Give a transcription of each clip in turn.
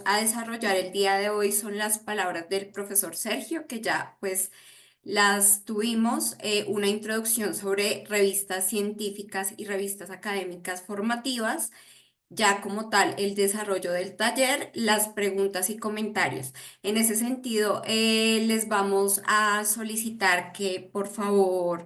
a desarrollar el día de hoy son las palabras del profesor Sergio, que ya pues las tuvimos, una introducción sobre revistas científicas y revistas académicas formativas, ya como tal el desarrollo del taller, las preguntas y comentarios. En ese sentido, les vamos a solicitar que por favor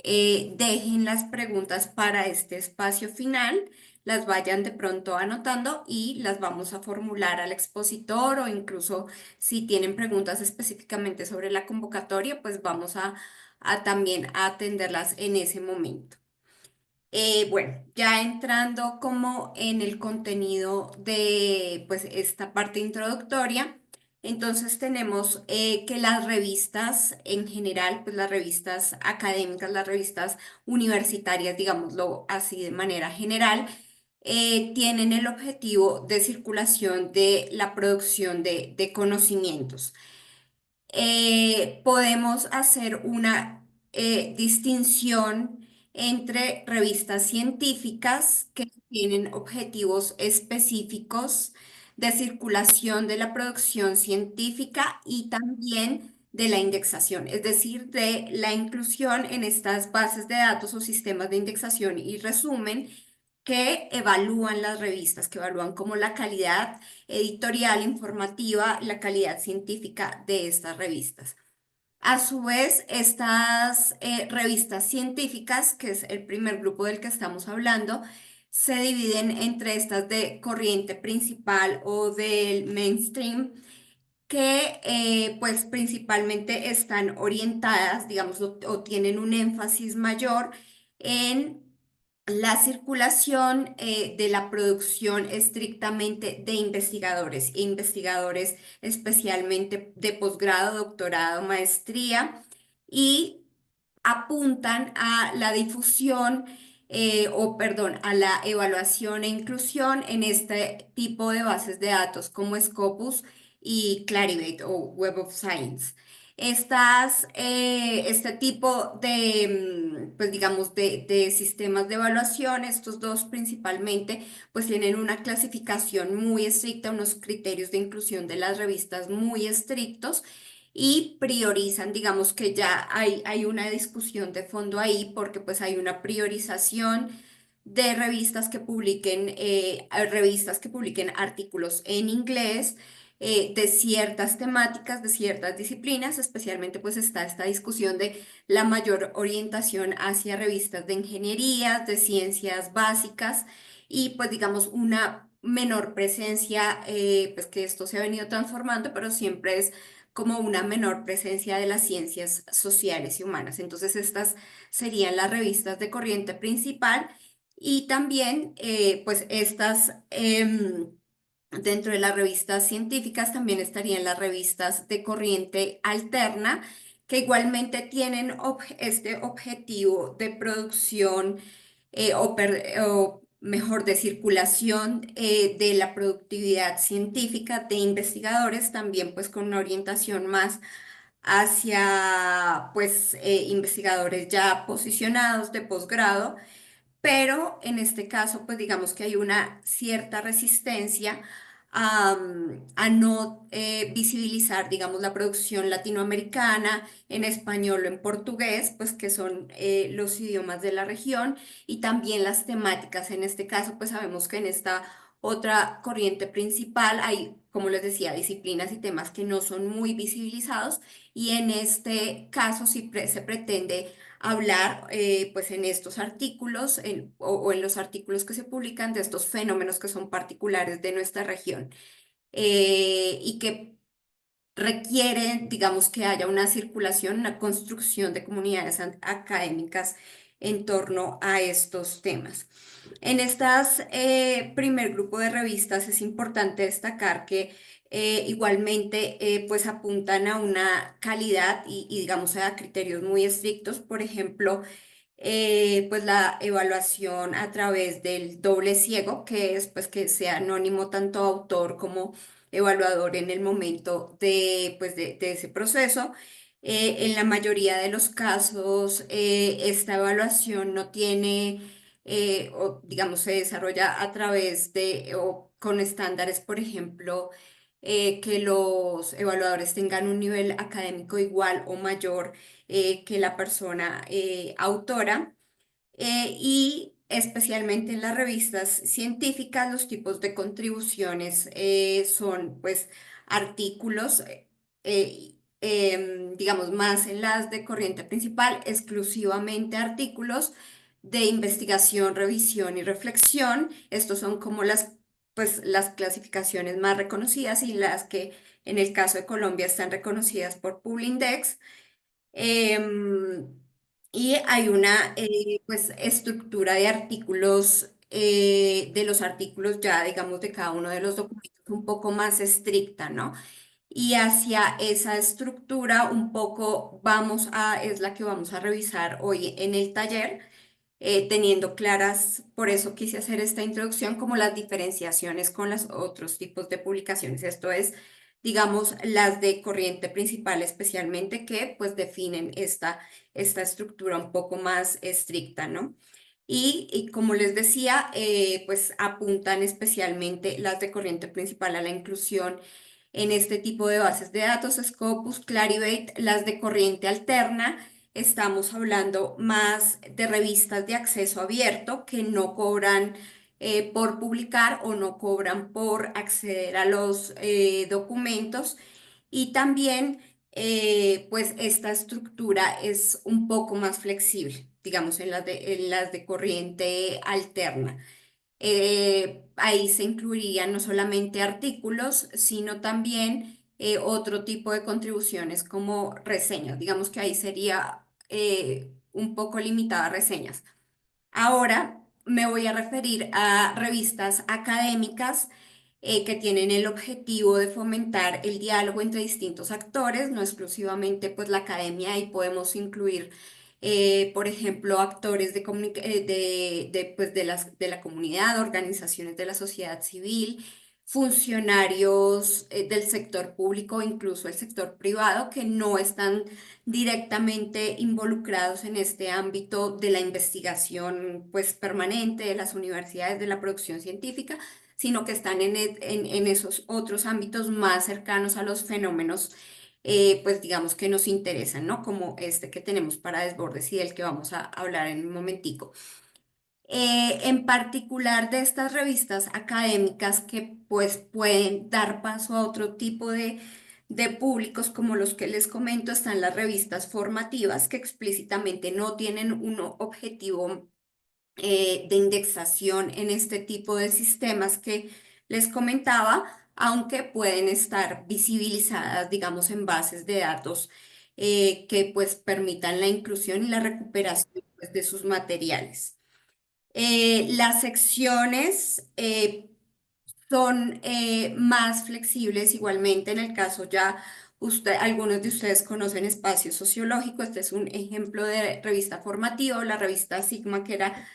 dejen las preguntas para este espacio final, las vayan de pronto anotando y las vamos a formular al expositor o incluso si tienen preguntas específicamente sobre la convocatoria, pues vamos a también a atenderlas en ese momento. Bueno, ya entrando como en el contenido de pues esta parte introductoria, entonces tenemos que las revistas en general, pues las revistas académicas, las revistas universitarias, digámoslo así de manera general, tienen el objetivo de circulación de la producción de conocimientos. Podemos hacer una distinción entre revistas científicas que tienen objetivos específicos de circulación de la producción científica y también de la indexación, es decir, de la inclusión en estas bases de datos o sistemas de indexación y resumen que evalúan las revistas, que evalúan como la calidad editorial, informativa, la calidad científica de estas revistas. A su vez, estas revistas científicas, que es el primer grupo del que estamos hablando, se dividen entre estas de corriente principal o del mainstream, que pues principalmente están orientadas, digamos, o tienen un énfasis mayor en la circulación de la producción estrictamente de investigadores, e investigadores especialmente de posgrado, doctorado, maestría, y apuntan a la difusión, o perdón, a la evaluación e inclusión en este tipo de bases de datos como Scopus y Clarivate o Web of Science. Este tipo de, pues digamos, de sistemas de evaluación, estos dos principalmente, pues tienen una clasificación muy estricta, unos criterios de inclusión de las revistas muy estrictos y priorizan, digamos que ya hay una discusión de fondo ahí porque pues hay una priorización de revistas que publiquen artículos en inglés, de ciertas temáticas, de ciertas disciplinas, especialmente pues está esta discusión de la mayor orientación hacia revistas de ingeniería, de ciencias básicas y pues digamos una menor presencia, pues que esto se ha venido transformando, pero siempre es como una menor presencia de las ciencias sociales y humanas. Entonces estas serían las revistas de corriente principal y también pues dentro de las revistas científicas también estarían las revistas de corriente alterna, que igualmente tienen este objetivo de producción, o mejor, de circulación de la productividad científica de investigadores, también pues con una orientación más hacia pues investigadores ya posicionados de posgrado, pero en este caso, pues digamos que hay una cierta resistencia a no visibilizar, digamos, la producción latinoamericana en español o en portugués, pues que son los idiomas de la región y también las temáticas. En este caso, pues sabemos que en esta otra corriente principal hay, como les decía, disciplinas y temas que no son muy visibilizados y en este caso sí se pretende hablar pues en estos artículos o en los artículos que se publican de estos fenómenos que son particulares de nuestra región, y que requieren, digamos, que haya una circulación, una construcción de comunidades académicas en torno a estos temas. En estas primer grupo de revistas es importante destacar que igualmente pues apuntan a una calidad y digamos a criterios muy estrictos, por ejemplo, pues la evaluación a través del doble ciego, que es pues que sea anónimo tanto autor como evaluador en el momento pues, de ese proceso. En la mayoría de los casos, esta evaluación no tiene, o digamos, se desarrolla a través de, o con estándares, por ejemplo, que los evaluadores tengan un nivel académico igual o mayor que la persona autora. Y especialmente en las revistas científicas, los tipos de contribuciones son pues artículos, digamos más en las de corriente principal, exclusivamente artículos de investigación, revisión y reflexión. Estos son como las clasificaciones más reconocidas y las que en el caso de Colombia están reconocidas por Publindex. Em, y hay una pues estructura de artículos, de los artículos ya digamos de cada uno de los documentos un poco más estricta, ¿no? Y hacia esa estructura un poco es la que vamos a revisar hoy en el taller, teniendo claras, por eso quise hacer esta introducción, como las diferenciaciones con los otros tipos de publicaciones. Esto es, digamos, las de corriente principal especialmente, que pues definen esta estructura un poco más estricta, ¿no? Y como les decía, pues apuntan especialmente las de corriente principal a la inclusión en este tipo de bases de datos, Scopus, Clarivate, las de corriente alterna. Estamos hablando más de revistas de acceso abierto que no cobran por publicar o no cobran por acceder a los documentos. Y también, pues, esta estructura es un poco más flexible, digamos, en las de corriente alterna. Ahí se incluirían no solamente artículos, sino también otro tipo de contribuciones como reseñas. Digamos que ahí sería un poco limitada a reseñas. Ahora me voy a referir a revistas académicas que tienen el objetivo de fomentar el diálogo entre distintos actores, no exclusivamente pues la academia, y podemos incluir, por ejemplo, actores pues, de la comunidad, organizaciones de la sociedad civil, funcionarios del sector público, incluso el sector privado, que no están directamente involucrados en este ámbito de la investigación pues permanente de las universidades, de la producción científica, sino que están en esos otros ámbitos más cercanos a los fenómenos, pues digamos que nos interesan, ¿no? Como este que tenemos para desbordes y del que vamos a hablar en un momentico. En particular de estas revistas académicas que pues pueden dar paso a otro tipo de públicos como los que les comento, están las revistas formativas que explícitamente no tienen un objetivo de indexación en este tipo de sistemas que les comentaba, aunque pueden estar visibilizadas, digamos, en bases de datos que pues permitan la inclusión y la recuperación pues, de sus materiales. Las secciones son más flexibles igualmente en el caso ya algunos de ustedes conocen Espacio Sociológico. Este es un ejemplo de revista formativa, o la revista Sigma, que era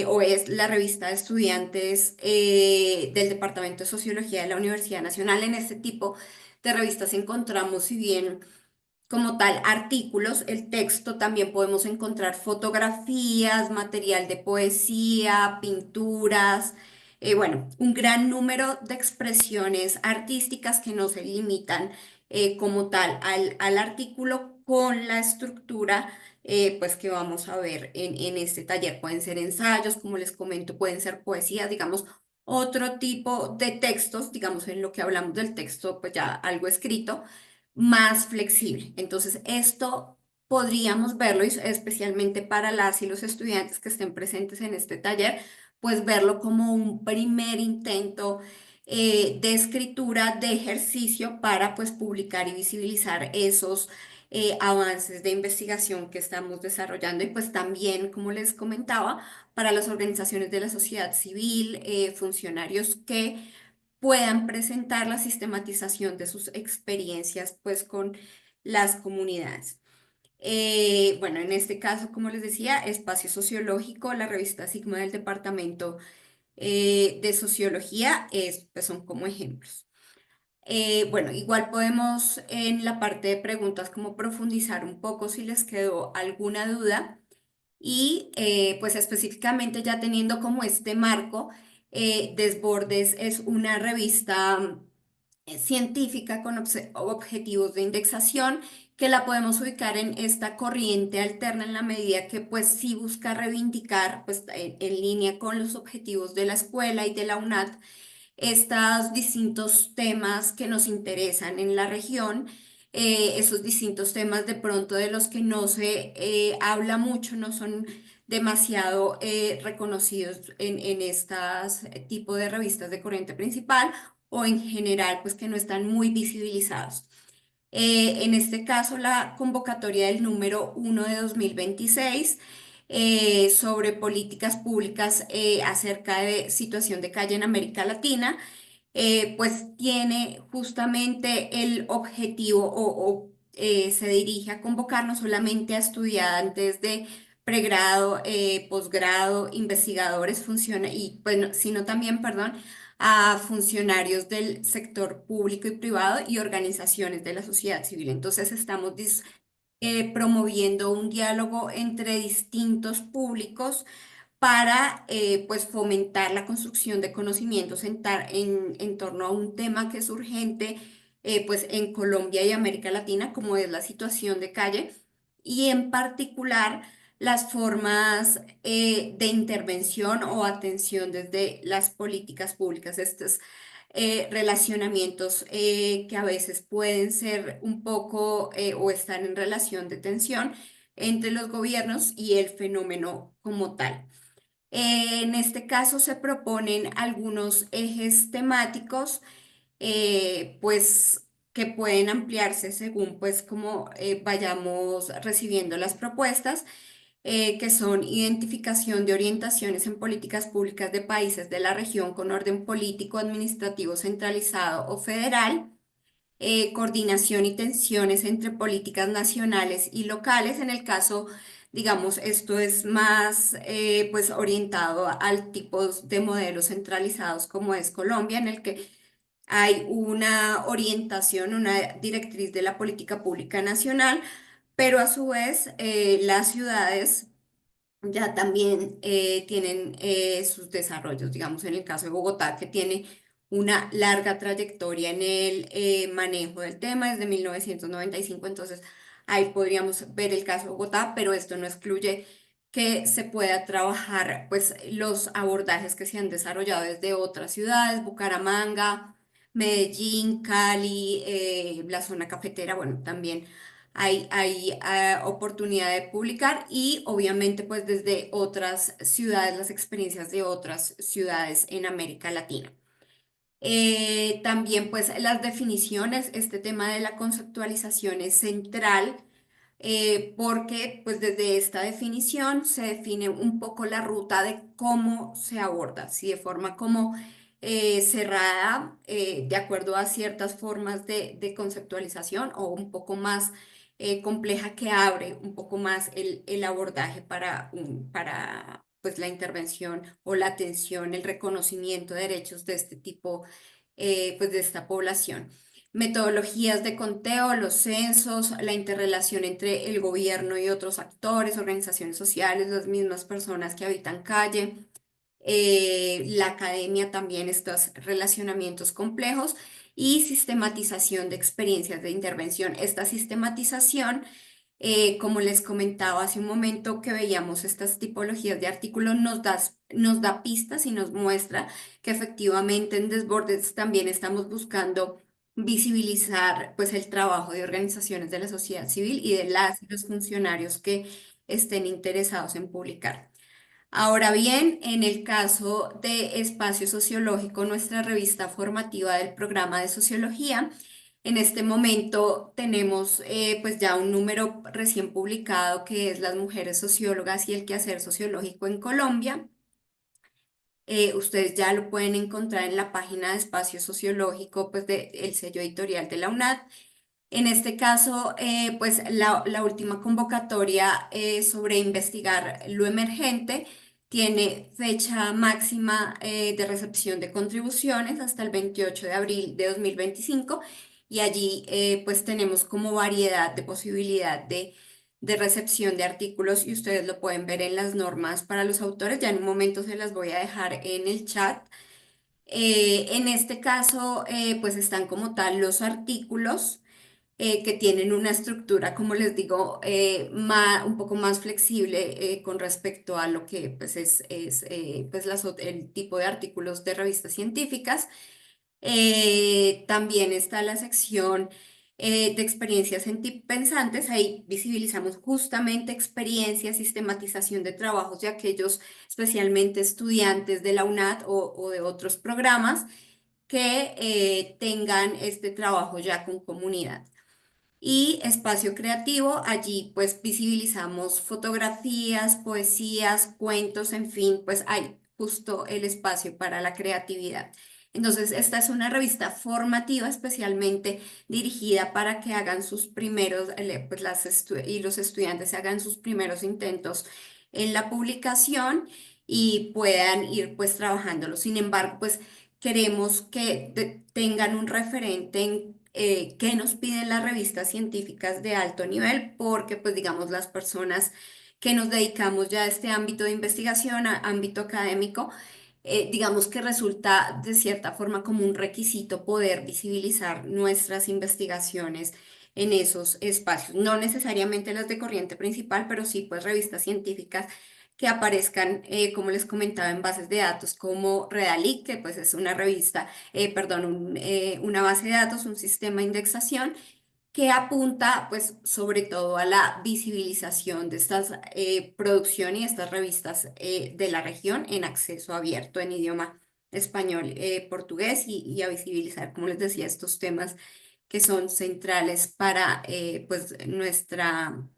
o es la revista de estudiantes del Departamento de Sociología de la Universidad Nacional. En este tipo de revistas encontramos, si bien como tal artículos, el texto, también podemos encontrar fotografías, material de poesía, pinturas, bueno, un gran número de expresiones artísticas que no se limitan como tal al artículo, con la estructura pues que vamos a ver en este taller. Pueden ser ensayos, como les comento, pueden ser poesías, digamos, otro tipo de textos, digamos, en lo que hablamos del texto, pues ya algo escrito más flexible. Entonces, esto podríamos verlo, y especialmente para las y los estudiantes que estén presentes en este taller, pues verlo como un primer intento de escritura, de ejercicio para pues publicar y visibilizar esos avances de investigación que estamos desarrollando. Y pues también, como les comentaba, para las organizaciones de la sociedad civil, funcionarios que puedan presentar la sistematización de sus experiencias pues con las comunidades. Bueno, en este caso, como les decía, Espacio Sociológico, la revista Sigma del Departamento de Sociología, pues son como ejemplos. Bueno, igual podemos en la parte de preguntas como profundizar un poco si les quedó alguna duda, y pues específicamente ya teniendo como este marco. Desbordes es una revista científica con objetivos de indexación que la podemos ubicar en esta corriente alterna en la medida que pues sí busca reivindicar pues en línea con los objetivos de la escuela y de la UNAD estos distintos temas que nos interesan en la región, esos distintos temas de pronto de los que no se habla mucho, no son demasiado reconocidos en estas tipo de revistas de corriente principal o en general, pues que no están muy visibilizados. En este caso, la convocatoria del número 1 de 2026 sobre políticas públicas acerca de situación de calle en América Latina, pues tiene justamente el objetivo o se dirige a convocar no solamente a estudiantes de pregrado, posgrado, investigadores, bueno, sino también, perdón, a funcionarios del sector público y privado y organizaciones de la sociedad civil. Entonces, estamos promoviendo un diálogo entre distintos públicos para pues fomentar la construcción de conocimientos en torno a un tema que es urgente pues en Colombia y América Latina, como es la situación de calle y en particular las formas de intervención o atención desde las políticas públicas. Estos relacionamientos que a veces pueden ser un poco o están en relación de tensión entre los gobiernos y el fenómeno como tal. En este caso se proponen algunos ejes temáticos, pues que pueden ampliarse según pues como vayamos recibiendo las propuestas, que son identificación de orientaciones en políticas públicas de países de la región con orden político, administrativo centralizado o federal, coordinación y tensiones entre políticas nacionales y locales. En el caso, digamos, esto es más pues orientado al tipo de modelos centralizados como es Colombia, en el que hay una orientación, una directriz de la política pública nacional, pero a su vez las ciudades ya también tienen sus desarrollos, digamos, en el caso de Bogotá, que tiene una larga trayectoria en el manejo del tema desde 1995. Entonces ahí podríamos ver el caso de Bogotá, pero esto no excluye que se pueda trabajar pues los abordajes que se han desarrollado desde otras ciudades, Bucaramanga, Medellín, Cali, la zona cafetera, bueno, también hay oportunidad de publicar y obviamente pues desde otras ciudades, las experiencias de otras ciudades en América Latina. También pues las definiciones, este tema de la conceptualización es central porque pues desde esta definición se define un poco la ruta de cómo se aborda, si de forma como cerrada, de acuerdo a ciertas formas de conceptualización o un poco más compleja que abre un poco más el abordaje para pues la intervención o la atención, el reconocimiento de derechos de este tipo, pues de esta población. Metodologías de conteo, los censos, la interrelación entre el gobierno y otros actores, organizaciones sociales, las mismas personas que habitan calle, la academia también, estos relacionamientos complejos y sistematización de experiencias de intervención. Esta sistematización, como les comentaba hace un momento que veíamos estas tipologías de artículos, nos da pistas y nos muestra que efectivamente en Desbordes también estamos buscando visibilizar pues el trabajo de organizaciones de la sociedad civil y de las y los funcionarios que estén interesados en publicar. Ahora bien, en el caso de Espacio Sociológico, nuestra revista formativa del programa de sociología, en este momento tenemos pues ya un número recién publicado que es Las mujeres sociólogas y el quehacer sociológico en Colombia. Ustedes ya lo pueden encontrar en la página de Espacio Sociológico, pues del sello editorial de la UNAD. En este caso, pues la última convocatoria sobre investigar lo emergente tiene fecha máxima de recepción de contribuciones hasta el 28 de abril de 2025 y allí pues tenemos como variedad de posibilidad de recepción de artículos y ustedes lo pueden ver en las normas para los autores. Ya en un momento se las voy a dejar en el chat. En este caso, pues están como tal los artículos que tienen una estructura, como les digo, un poco más flexible con respecto a lo que pues, es pues, el tipo de artículos de revistas científicas. También está la sección de experiencias pensantes. Ahí visibilizamos justamente experiencias, sistematización de trabajos de aquellos, especialmente estudiantes de la UNAD o de otros programas que tengan este trabajo ya con comunidad. Y espacio creativo, allí pues visibilizamos fotografías, poesías, cuentos, en fin, pues hay justo el espacio para la creatividad. Entonces, esta es una revista formativa especialmente dirigida para que hagan sus primeros, pues y los estudiantes hagan sus primeros intentos en la publicación y puedan ir pues trabajándolo. Sin embargo, pues queremos que tengan un referente en qué nos piden las revistas científicas de alto nivel, porque pues digamos las personas que nos dedicamos ya a este ámbito de investigación, a ámbito académico, digamos que resulta de cierta forma como un requisito poder visibilizar nuestras investigaciones en esos espacios, no necesariamente las de corriente principal, pero sí pues revistas científicas que aparezcan, como les comentaba, en bases de datos como Redalic, que pues es una revista, perdón, una base de datos, un sistema de indexación que apunta pues sobre todo a la visibilización de estas producciones y estas revistas de la región en acceso abierto en idioma español, portugués y a visibilizar, como les decía, estos temas que son centrales para pues nuestra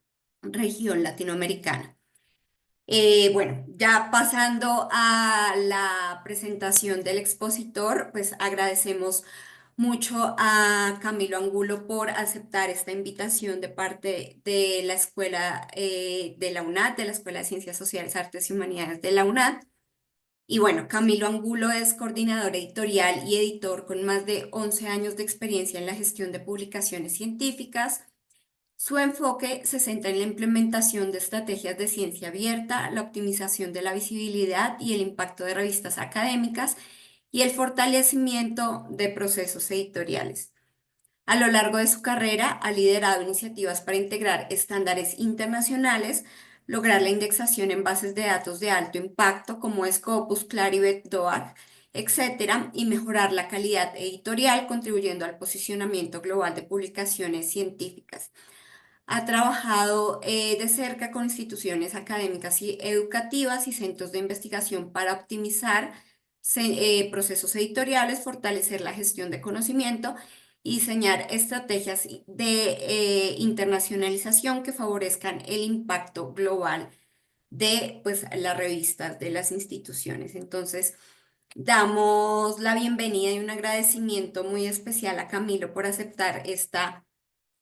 región latinoamericana. Bueno, ya pasando a la presentación del expositor, pues agradecemos mucho a Camilo Angulo por aceptar esta invitación de parte de la Escuela de la UNAD, de la Escuela de Ciencias Sociales, Artes y Humanidades de la UNAD. Y bueno, Camilo Angulo es coordinador editorial y editor con más de 11 años de experiencia en la gestión de publicaciones científicas. Su enfoque se centra en la implementación de estrategias de ciencia abierta, la optimización de la visibilidad y el impacto de revistas académicas y el fortalecimiento de procesos editoriales. A lo largo de su carrera ha liderado iniciativas para integrar estándares internacionales, lograr la indexación en bases de datos de alto impacto como Scopus, Clarivate, DOAC, etcétera, y mejorar la calidad editorial, contribuyendo al posicionamiento global de publicaciones científicas. Ha trabajado de cerca con instituciones académicas y educativas y centros de investigación para optimizar procesos editoriales, fortalecer la gestión de conocimiento y diseñar estrategias de internacionalización que favorezcan el impacto global de pues, las revistas de las instituciones. Entonces, damos la bienvenida y un agradecimiento muy especial a Camilo por aceptar esta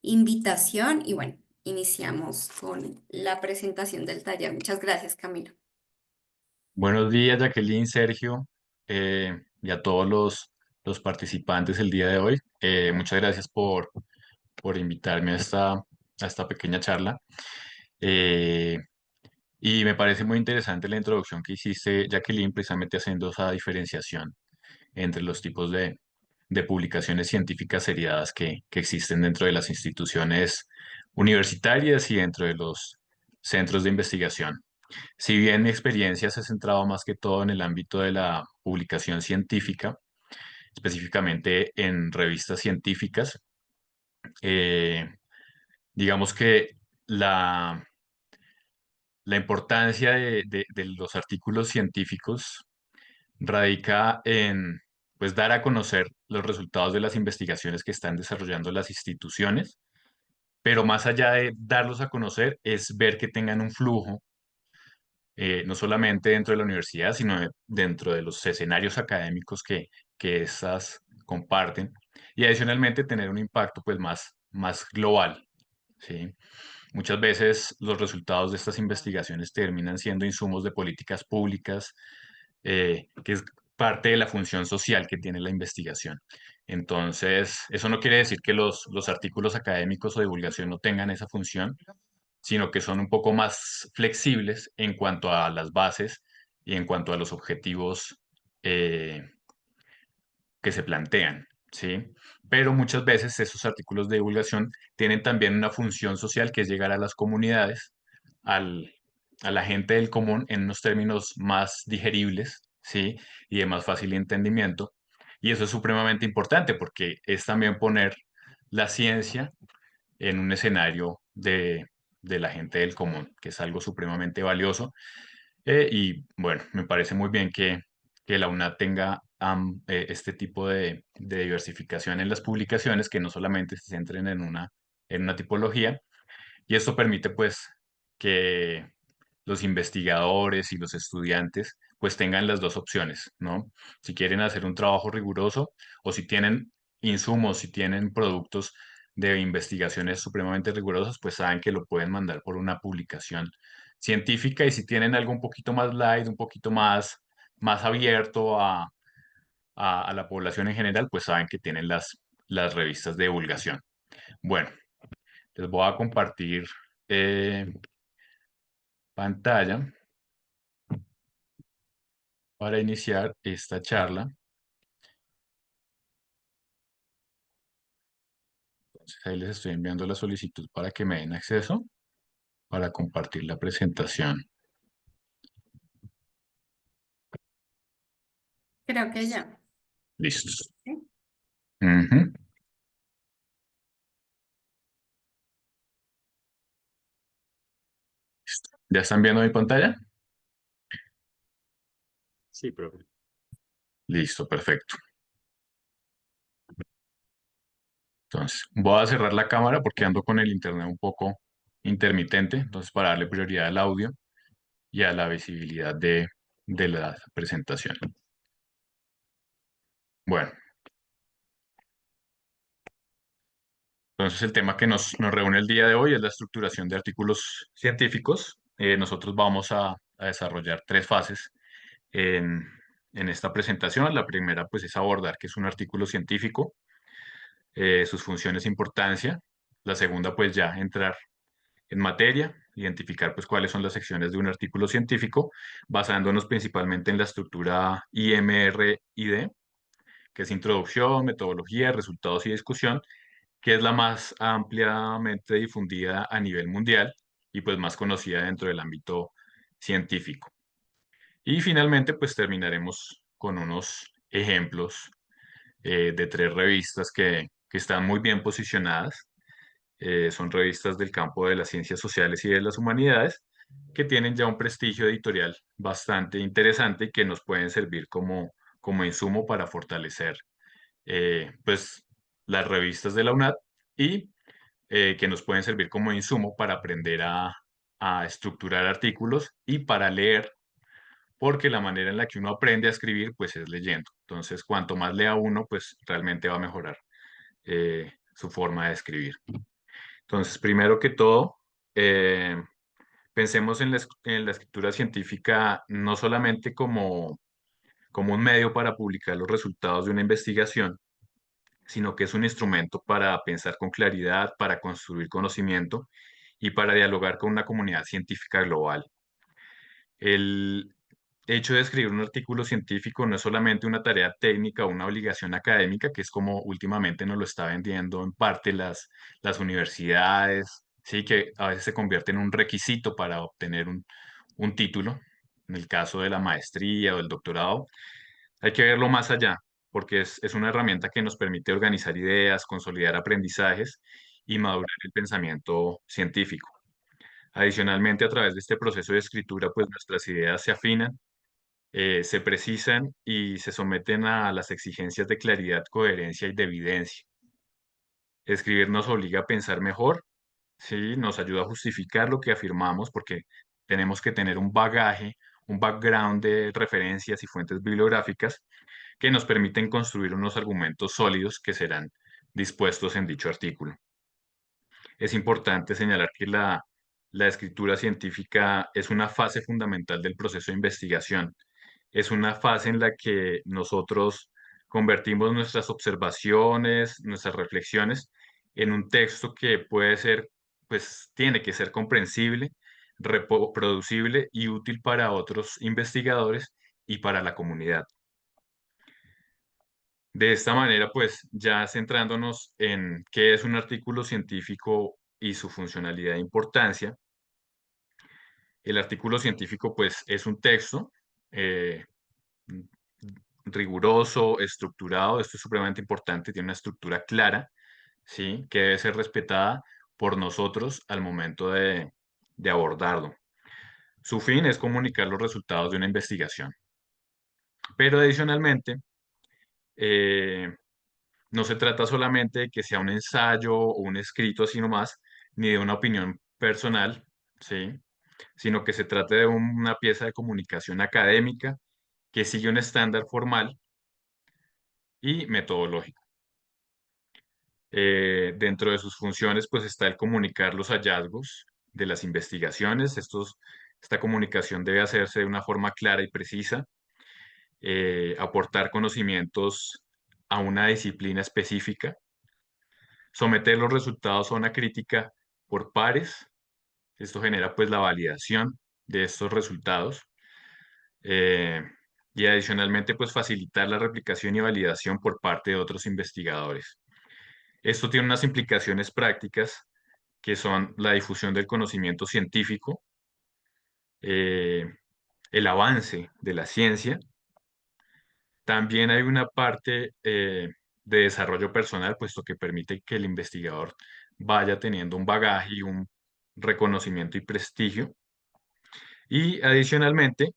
invitación y bueno, iniciamos con la presentación del taller. Muchas gracias, Camilo. Buenos días, Jacqueline, Sergio, y a todos los participantes el día de hoy. Muchas gracias por invitarme a esta pequeña charla. Eh, y me parece muy interesante la introducción que hiciste, Jacqueline, precisamente haciendo esa diferenciación entre los tipos de publicaciones científicas seriadas que existen dentro de las instituciones universitarias y dentro de los centros de investigación. Si bien mi experiencia se ha centrado más que todo en el ámbito de la publicación científica, específicamente en revistas científicas, eh, digamos que la, la importancia de los artículos científicos radica en pues, dar a conocer los resultados de las investigaciones que están desarrollando las instituciones, pero más allá de darlos a conocer es ver que tengan un flujo no solamente dentro de la universidad, sino dentro de los escenarios académicos que estas comparten, y adicionalmente tener un impacto pues más global, ¿sí? Muchas veces los resultados de estas investigaciones terminan siendo insumos de políticas públicas, que es parte de la función social que tiene la investigación. Entonces, eso no quiere decir que los artículos académicos o divulgación no tengan esa función, sino que son un poco más flexibles en cuanto a las bases y en cuanto a los objetivos eh, que se plantean, ¿sí? Pero muchas veces esos artículos de divulgación tienen también una función social que es llegar a las comunidades, al, a la gente del común en unos términos más digeribles, ¿sí? Y de más fácil entendimiento. Y eso es supremamente importante porque es también poner la ciencia en un escenario de la gente del común, que es algo supremamente valioso. Y bueno, me parece muy bien que la UNAD tenga este tipo de diversificación en las publicaciones, que no solamente se centren en una tipología, y esto permite pues que los investigadores y los estudiantes pues tengan las dos opciones, ¿no? Si quieren hacer un trabajo riguroso o si tienen insumos, si tienen productos de investigaciones supremamente rigurosas, pues saben que lo pueden mandar por una publicación científica y si tienen algo un poquito más light, un poquito más abierto a la población en general, pues saben que tienen las revistas de divulgación. Bueno, les voy a compartir eh, pantalla para iniciar esta charla. Entonces ahí les estoy enviando la solicitud para que me den acceso para compartir la presentación. Creo que ya. Listos. ¿Sí? Ujú. ¿Ya están viendo mi pantalla? Sí, profe. Listo, perfecto. Entonces, voy a cerrar la cámara porque ando con el internet un poco intermitente, entonces para darle prioridad al audio y a la visibilidad de la presentación. Bueno, entonces el tema que nos reúne el día de hoy es la estructuración de artículos científicos. Nosotros vamos a desarrollar tres fases en, en esta presentación. La primera, pues, es abordar qué es un artículo científico, sus funciones e importancia. La segunda, pues, ya entrar en materia, identificar, pues, cuáles son las secciones de un artículo científico, basándonos principalmente en la estructura IMR-ID, que es introducción, metodología, resultados y discusión, que es la más ampliamente difundida a nivel mundial y pues más conocida dentro del ámbito científico. Y finalmente, pues terminaremos con unos ejemplos de tres revistas que están muy bien posicionadas. Son revistas del campo de las ciencias sociales y de las humanidades que tienen ya un prestigio editorial bastante interesante y que nos pueden servir como insumo para fortalecer pues las revistas de la UNAD y que nos pueden servir como insumo para aprender a estructurar artículos y para leer porque la manera en la que uno aprende a escribir, pues es leyendo. Entonces, cuanto más lea uno, pues realmente va a mejorar su forma de escribir. Entonces, primero que todo, pensemos en la escritura científica no solamente como un medio para publicar los resultados de una investigación, sino que es un instrumento para pensar con claridad, para construir conocimiento y para dialogar con una comunidad científica global. El hecho de escribir un artículo científico no es solamente una tarea técnica o una obligación académica, que es como últimamente nos lo está vendiendo en parte las universidades, sí, que a veces se convierte en un requisito para obtener un título, en el caso de la maestría o del doctorado. Hay que verlo más allá, porque es una herramienta que nos permite organizar ideas, consolidar aprendizajes y madurar el pensamiento científico. Adicionalmente, a través de este proceso de escritura, pues nuestras ideas se afinan, se precisan y se someten a las exigencias de claridad, coherencia y de evidencia. Escribir nos obliga a pensar mejor, ¿sí? Nos ayuda a justificar lo que afirmamos porque tenemos que tener un bagaje, un background de referencias y fuentes bibliográficas que nos permiten construir unos argumentos sólidos que serán dispuestos en dicho artículo. Es importante señalar que la escritura científica es una fase fundamental del proceso de investigación. Es una fase en la que nosotros convertimos nuestras observaciones, nuestras reflexiones en un texto que puede ser pues tiene que ser comprensible, reproducible y útil para otros investigadores y para la comunidad. De esta manera, pues ya centrándonos en qué es un artículo científico y su funcionalidad e importancia, el artículo científico pues es un texto eh, riguroso, estructurado, esto es supremamente importante, tiene una estructura clara, ¿sí? Que debe ser respetada por nosotros al momento de abordarlo. Su fin es comunicar los resultados de una investigación, pero adicionalmente, eh, no se trata solamente de que sea un ensayo o un escrito así nomás, ni de una opinión personal, ¿sí? Sino que se trata de una pieza de comunicación académica que sigue un estándar formal y metodológico. Dentro de sus funciones, pues está el comunicar los hallazgos de las investigaciones. Esta comunicación debe hacerse de una forma clara y precisa, aportar conocimientos a una disciplina específica, someter los resultados a una crítica por pares. Esto genera pues la validación de estos resultados. eh, y adicionalmente pues facilitar la replicación y validación por parte de otros investigadores. Esto tiene unas implicaciones prácticas que son la difusión del conocimiento científico, eh, el avance de la ciencia. También hay una parte de desarrollo personal, puesto que permite que el investigador vaya teniendo un bagaje y un reconocimiento y prestigio. Y adicionalmente,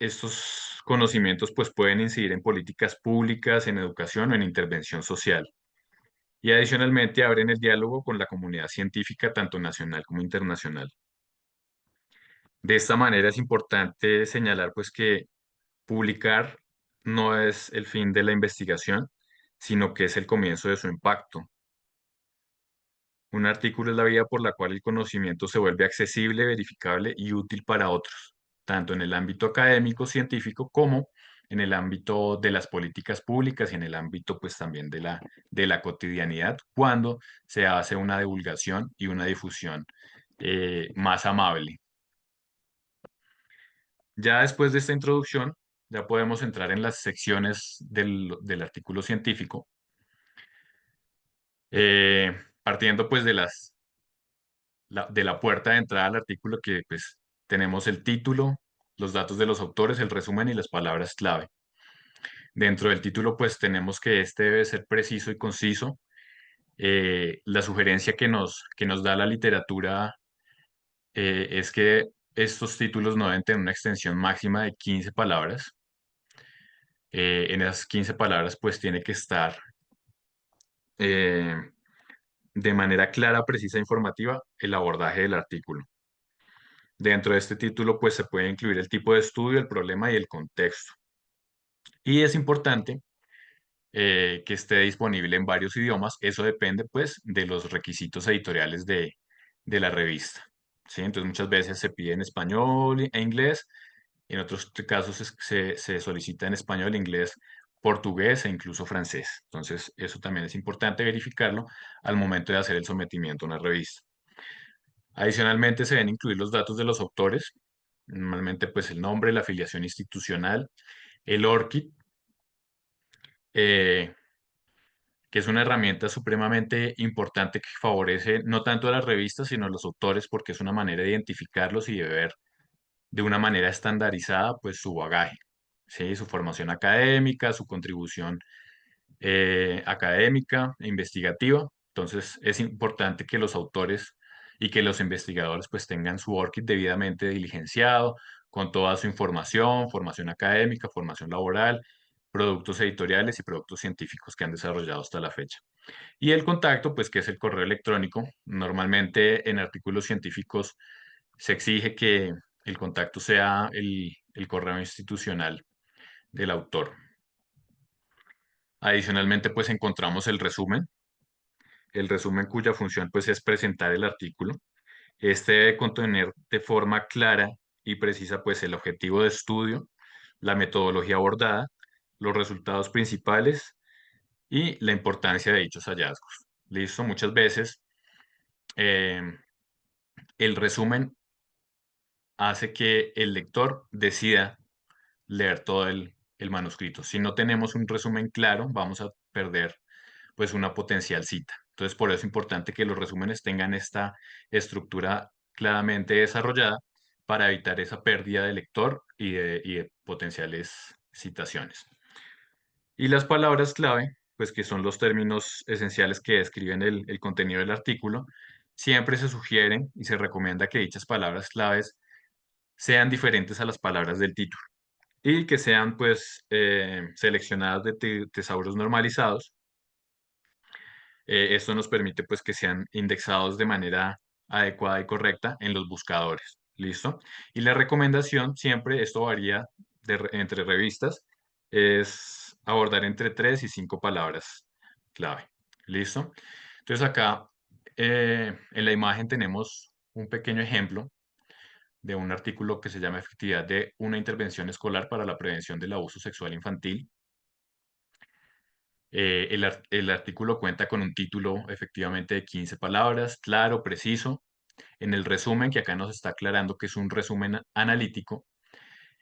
estos conocimientos pues, pueden incidir en políticas públicas, en educación o en intervención social. Y adicionalmente abren el diálogo con la comunidad científica, tanto nacional como internacional. De esta manera es importante señalar pues que publicar no es el fin de la investigación, sino que es el comienzo de su impacto. Un artículo es la vía por la cual el conocimiento se vuelve accesible, verificable y útil para otros, tanto en el ámbito académico, científico, como en el ámbito de las políticas públicas y en el ámbito pues también de la cotidianidad, cuando se hace una divulgación y una difusión más amable. Ya después de esta introducción, ya podemos entrar en las secciones del artículo científico, eh, partiendo pues de la puerta de entrada al artículo que pues tenemos el título, los datos de los autores, el resumen y las palabras clave. Dentro del título pues tenemos que este debe ser preciso y conciso. La sugerencia que nos da la literatura es que estos títulos no deben tener una extensión máxima de 15 palabras. En esas 15 palabras pues tiene que estar eh, de manera clara, precisa e informativa el abordaje del artículo. Dentro de este título, pues se puede incluir el tipo de estudio, el problema y el contexto. Y es importante que esté disponible en varios idiomas. Eso depende, pues, de los requisitos editoriales de la revista. ¿Sí? Entonces, muchas veces se pide en español e inglés. En otros casos se solicita en español, inglés, portugués e incluso francés. Entonces, eso también es importante verificarlo al momento de hacer el sometimiento a una revista. Adicionalmente, se deben incluir los datos de los autores, normalmente pues el nombre, la afiliación institucional, el ORCID, eh, que es una herramienta supremamente importante que favorece no tanto a las revistas, sino a los autores, porque es una manera de identificarlos y de ver de una manera estandarizada pues su bagaje, ¿sí? Su formación académica, su contribución académica e investigativa. Entonces es importante que los autores y que los investigadores pues tengan su ORCID debidamente diligenciado, con toda su información, formación académica, formación laboral, productos editoriales y productos científicos que han desarrollado hasta la fecha. Y el contacto, pues que es el correo electrónico. Normalmente en artículos científicos se exige que el contacto sea el correo institucional del autor. Adicionalmente, pues encontramos el resumen cuya función pues es presentar el artículo. Este debe contener de forma clara y precisa pues el objetivo de estudio, la metodología abordada, los resultados principales y la importancia de dichos hallazgos. Listo, muchas veces eh, el resumen hace que el lector decida leer todo el manuscrito. Si no tenemos un resumen claro, vamos a perder pues una potencial cita. Entonces, por eso es importante que los resúmenes tengan esta estructura claramente desarrollada para evitar esa pérdida de lector y de potenciales citaciones. Y las palabras clave, pues que son los términos esenciales que describen el contenido del artículo, siempre se sugieren y se recomienda que dichas palabras claves sean diferentes a las palabras del título y que sean pues seleccionadas de tesauros normalizados. Esto nos permite pues que sean indexados de manera adecuada y correcta en los buscadores. ¿Listo? Y la recomendación siempre, esto varía entre revistas, es abordar entre 3 y 5 palabras clave. ¿Listo? Entonces acá en la imagen tenemos un pequeño ejemplo de un artículo que se llama Efectividad de una intervención escolar para la prevención del abuso sexual infantil. El artículo cuenta con un título efectivamente de 15 palabras, claro, preciso. En el resumen, que acá nos está aclarando que es un resumen analítico,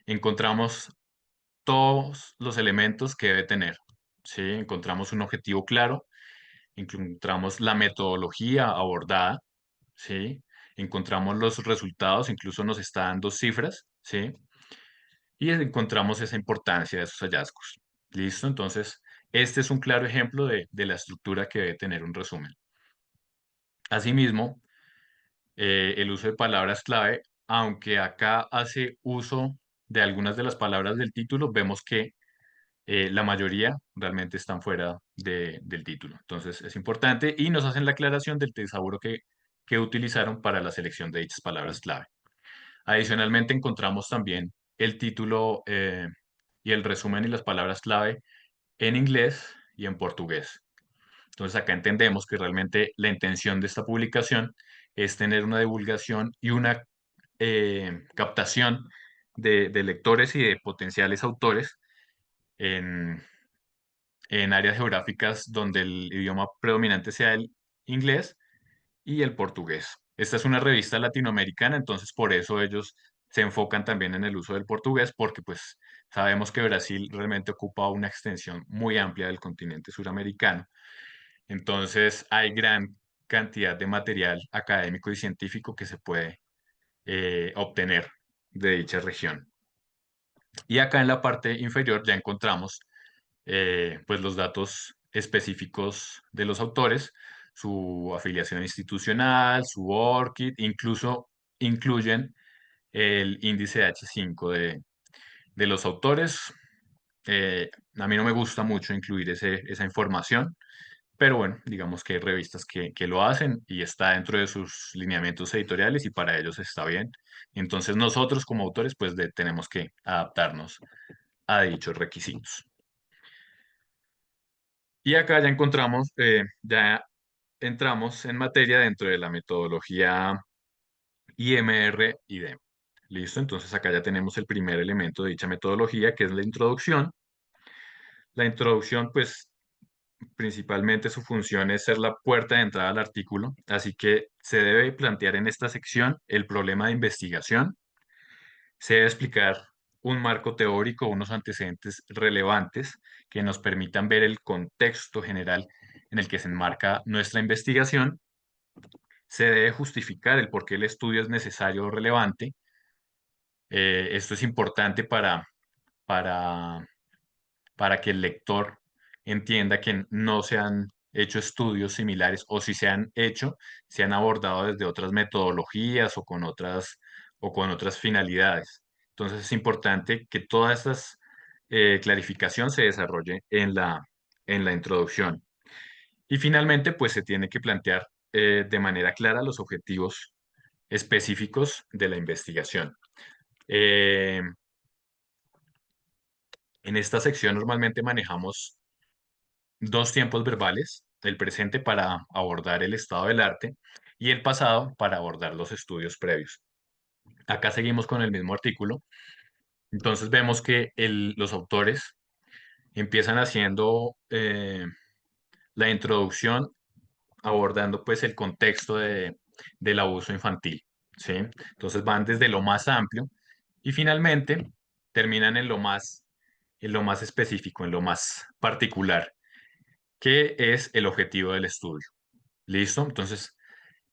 encontramos todos los elementos que debe tener. ¿Sí? Encontramos un objetivo claro, encontramos la metodología abordada, ¿sí? Encontramos los resultados, incluso nos está dando cifras, ¿sí? Y encontramos esa importancia de esos hallazgos. ¿Listo? Entonces, este es un claro ejemplo de la estructura que debe tener un resumen. Asimismo, el uso de palabras clave, aunque acá hace uso de algunas de las palabras del título, vemos que la mayoría realmente están fuera del título. Entonces, es importante y nos hacen la aclaración del tesauro que utilizaron para la selección de dichas palabras clave. Adicionalmente, encontramos también el título y el resumen y las palabras clave en inglés y en portugués. Entonces, acá entendemos que realmente la intención de esta publicación es tener una divulgación y una captación de lectores y de potenciales autores en, en áreas geográficas donde el idioma predominante sea el inglés y el portugués. Esta es una revista latinoamericana, entonces por eso ellos se enfocan también en el uso del portugués, porque pues sabemos que Brasil realmente ocupa una extensión muy amplia del continente suramericano. Entonces hay gran cantidad de material académico y científico que se puede obtener de dicha región. Y acá en la parte inferior ya encontramos pues los datos específicos de los autores, su afiliación institucional, su ORCID, incluso incluyen el índice H5 de los autores. A mí no me gusta mucho incluir esa información, pero bueno, digamos que hay revistas que lo hacen y está dentro de sus lineamientos editoriales y para ellos está bien. Entonces nosotros como autores pues tenemos que adaptarnos a dichos requisitos. Y acá ya encontramos, ya entramos en materia dentro de la metodología IMR y DEM. ¿Listo? Entonces acá ya tenemos el primer elemento de dicha metodología, que es la introducción. La introducción, pues, principalmente su función es ser la puerta de entrada al artículo, así que se debe plantear en esta sección el problema de investigación, se debe explicar un marco teórico, unos antecedentes relevantes que nos permitan ver el contexto general en el que se enmarca nuestra investigación. Se debe justificar el por qué el estudio es necesario o relevante. Esto es importante para, para que el lector entienda que no se han hecho estudios similares o si se han hecho, se han abordado desde otras metodologías o con otras finalidades. Entonces es importante que toda esta clarificación se desarrolle en la introducción. Y finalmente, pues se tiene que plantear de manera clara los objetivos específicos de la investigación. Eh, en esta sección normalmente manejamos dos tiempos verbales, el presente para abordar el estado del arte y el pasado para abordar los estudios previos. Acá seguimos con el mismo artículo. Entonces vemos que los autores empiezan haciendo la introducción abordando pues el contexto del abuso infantil, ¿sí? Entonces van desde lo más amplio y finalmente terminan en lo más específico, en lo más particular, que es el objetivo del estudio. ¿Listo? Entonces,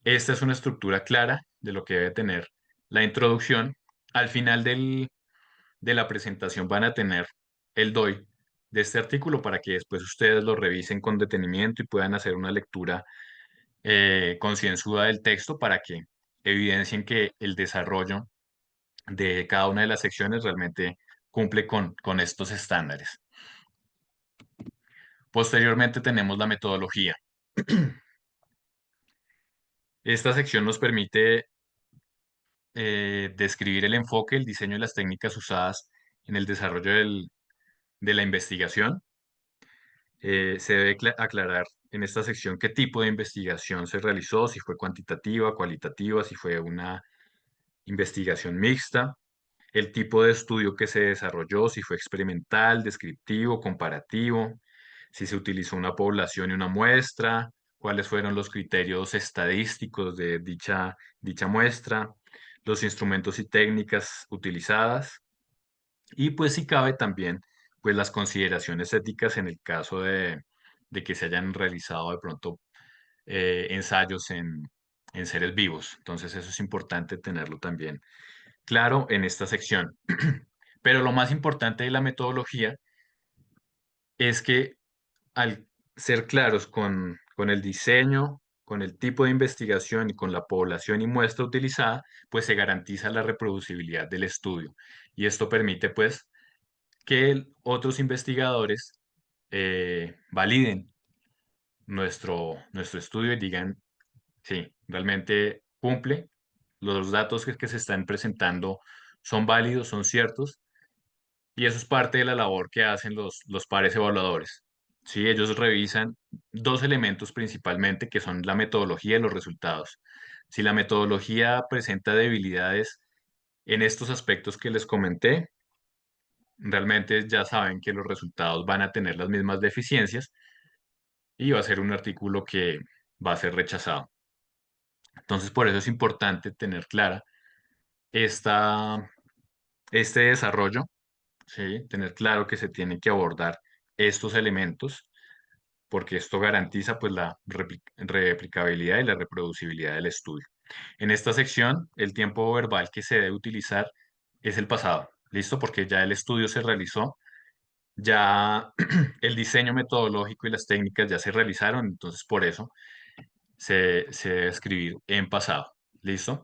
esta es una estructura clara de lo que debe tener la introducción. Al final de la presentación van a tener el DOI de este artículo para que después ustedes lo revisen con detenimiento y puedan hacer una lectura concienzuda del texto para que evidencien que el desarrollo de cada una de las secciones realmente cumple con estos estándares. Posteriormente tenemos la metodología. Esta sección nos permite describir el enfoque, el diseño y las técnicas usadas en el desarrollo de la investigación. Se debe aclarar en esta sección qué tipo de investigación se realizó, si fue cuantitativa, cualitativa, si fue una investigación mixta, el tipo de estudio que se desarrolló, si fue experimental, descriptivo, comparativo, si se utilizó una población y una muestra, cuáles fueron los criterios estadísticos de dicha muestra, los instrumentos y técnicas utilizadas y pues si cabe también pues las consideraciones éticas en el caso de que se hayan realizado de pronto ensayos en seres vivos. Entonces eso es importante tenerlo también claro en esta sección. Pero lo más importante de la metodología es que al ser claros con el diseño, con el tipo de investigación y con la población y muestra utilizada, pues se garantiza la reproducibilidad del estudio. Y esto permite pues que otros investigadores validen nuestro estudio y digan, sí, realmente cumple, los datos que se están presentando son válidos, son ciertos, y eso es parte de la labor que hacen los pares evaluadores. Sí, ellos revisan dos elementos principalmente, que son la metodología y los resultados. Si la metodología presenta debilidades en estos aspectos que les comenté, realmente ya saben que los resultados van a tener las mismas deficiencias y va a ser un artículo que va a ser rechazado. Entonces, por eso es importante tener clara esta, este desarrollo, ¿sí? Tener claro que se tienen que abordar estos elementos, porque esto garantiza pues la replicabilidad y la reproducibilidad del estudio. En esta sección, el tiempo verbal que se debe utilizar es el pasado, ¿listo? Porque ya el estudio se realizó, ya el diseño metodológico y las técnicas ya se realizaron, entonces por eso se debe escribir en pasado. ¿Listo?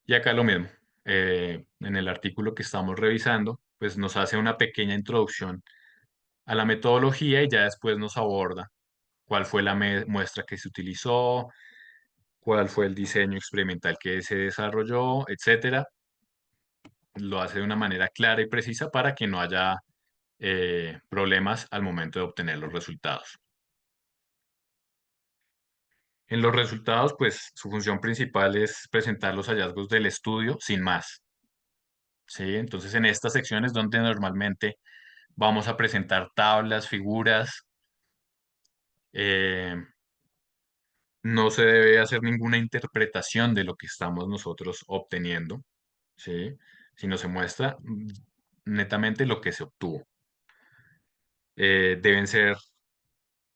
Y acá lo mismo. En el artículo que estamos revisando, pues nos hace una pequeña introducción a la metodología y ya después nos aborda cuál fue la muestra que se utilizó, cuál fue el diseño experimental que se desarrolló, etcétera. Lo hace de una manera clara y precisa para que no haya problemas al momento de obtener los resultados. En los resultados, pues su función principal es presentar los hallazgos del estudio sin más. ¿Sí? Entonces, en esta sección es donde normalmente vamos a presentar tablas, figuras. eh, no se debe hacer ninguna interpretación de lo que estamos nosotros obteniendo, ¿sí? Sino se muestra netamente lo que se obtuvo. Deben ser,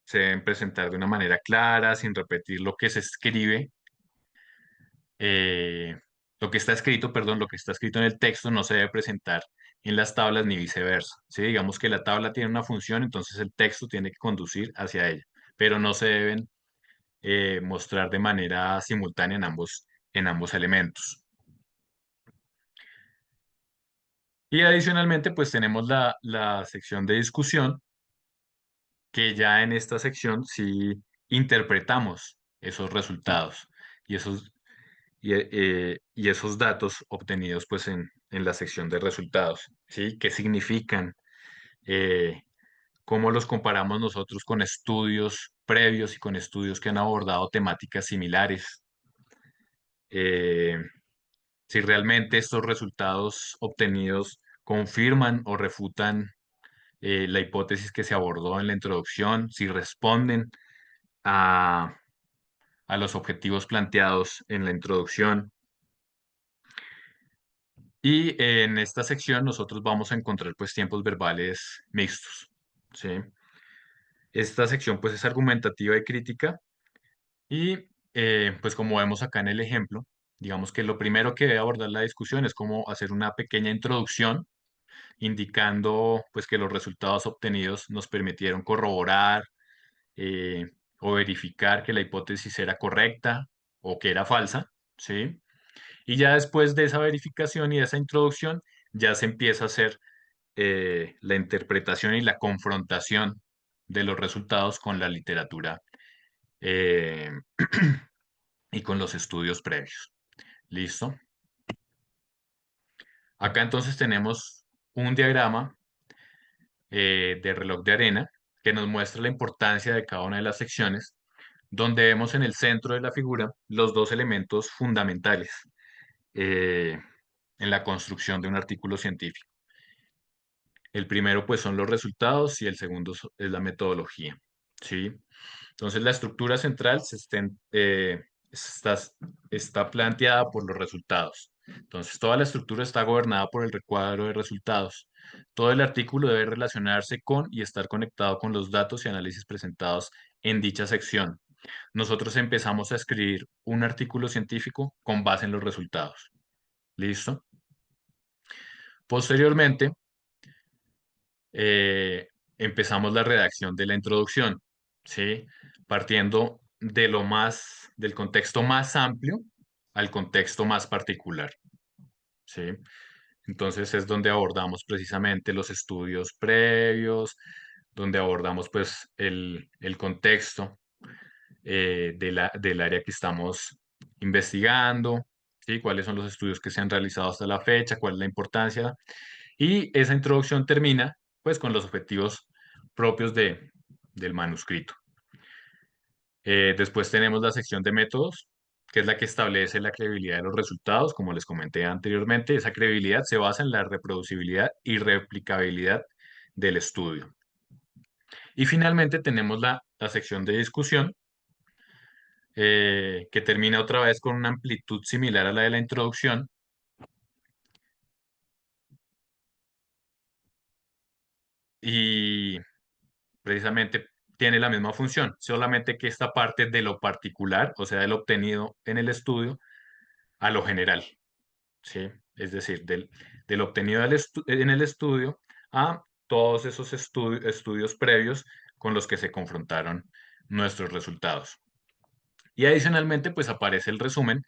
se deben presentar de una manera clara, sin repetir lo que se escribe lo que está escrito, perdón, lo que está escrito en el texto no se debe presentar en las tablas ni viceversa. Si digamos que la tabla tiene una función, entonces el texto tiene que conducir hacia ella, pero no se deben mostrar de manera simultánea en ambos elementos. Y adicionalmente, pues tenemos la sección de discusión, que ya en esta sección sí interpretamos esos resultados y y esos datos obtenidos pues en la sección de resultados, ¿sí? ¿Qué significan? Eh, ¿Cómo los comparamos nosotros con estudios previos y con estudios que han abordado temáticas similares? Eh, si realmente estos resultados obtenidos confirman o refutan la hipótesis que se abordó en la introducción, si responden a los objetivos planteados en la introducción. Y en esta sección nosotros vamos a encontrar pues tiempos verbales mixtos, ¿sí? Esta sección pues es argumentativa y crítica y pues como vemos acá en el ejemplo, digamos que lo primero que debe abordar la discusión es cómo hacer una pequeña introducción indicando pues que los resultados obtenidos nos permitieron corroborar eh, o verificar que la hipótesis era correcta o que era falsa, ¿sí? Y ya después de esa verificación y de esa introducción, ya se empieza a hacer la interpretación y la confrontación de los resultados con la literatura eh, y con los estudios previos. ¿Listo? Acá entonces tenemos un diagrama de reloj de arena que nos muestra la importancia de cada una de las secciones, donde vemos en el centro de la figura los dos elementos fundamentales eh, en la construcción de un artículo científico. El primero, pues, son los resultados y el segundo es la metodología, ¿sí? Entonces, la estructura central está, está planteada por los resultados. Entonces, toda la estructura está gobernada por el recuadro de resultados. Todo el artículo debe relacionarse con y estar conectado con los datos y análisis presentados en dicha sección. Nosotros empezamos a escribir un artículo científico con base en los resultados. ¿Listo? Posteriormente, eh, empezamos la redacción de la introducción, ¿sí? Partiendo de del contexto más amplio al contexto más particular, ¿sí? Entonces es donde abordamos precisamente los estudios previos, donde abordamos pues el contexto del área que estamos investigando, ¿sí? Cuáles son los estudios que se han realizado hasta la fecha, cuál es la importancia. Y esa introducción termina pues con los objetivos propios del manuscrito. Después tenemos la sección de métodos, que es la que establece la credibilidad de los resultados, como les comenté anteriormente. Esa credibilidad se basa en la reproducibilidad y replicabilidad del estudio. Y finalmente tenemos la sección de discusión, que termina otra vez con una amplitud similar a la de la introducción y precisamente tiene la misma función, solamente que esta parte de lo particular, o sea, del obtenido en el estudio, a lo general, ¿sí? Es decir, del obtenido en el estudio a todos esos estudios previos con los que se confrontaron nuestros resultados. Y adicionalmente, pues aparece el resumen,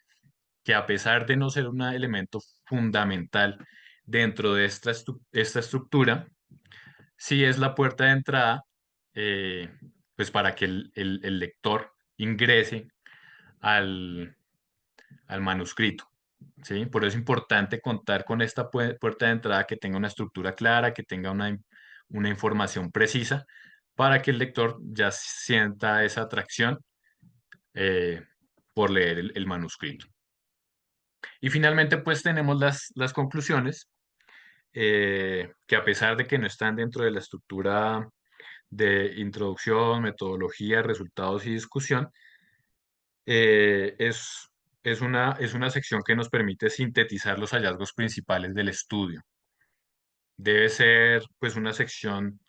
que a pesar de no ser un elemento fundamental dentro de esta estructura, sí es la puerta de entrada, eh, pues para que el lector ingrese al, al manuscrito, ¿sí? Por eso es importante contar con esta puerta de entrada que tenga una estructura clara, que tenga una información precisa, para que el lector ya sienta esa atracción eh, por leer el manuscrito. Y finalmente, pues tenemos las conclusiones, que a pesar de que no están dentro de la estructura de introducción, metodología, resultados y discusión, eh, es, es una sección que nos permite sintetizar los hallazgos principales del estudio. Debe ser pues una sección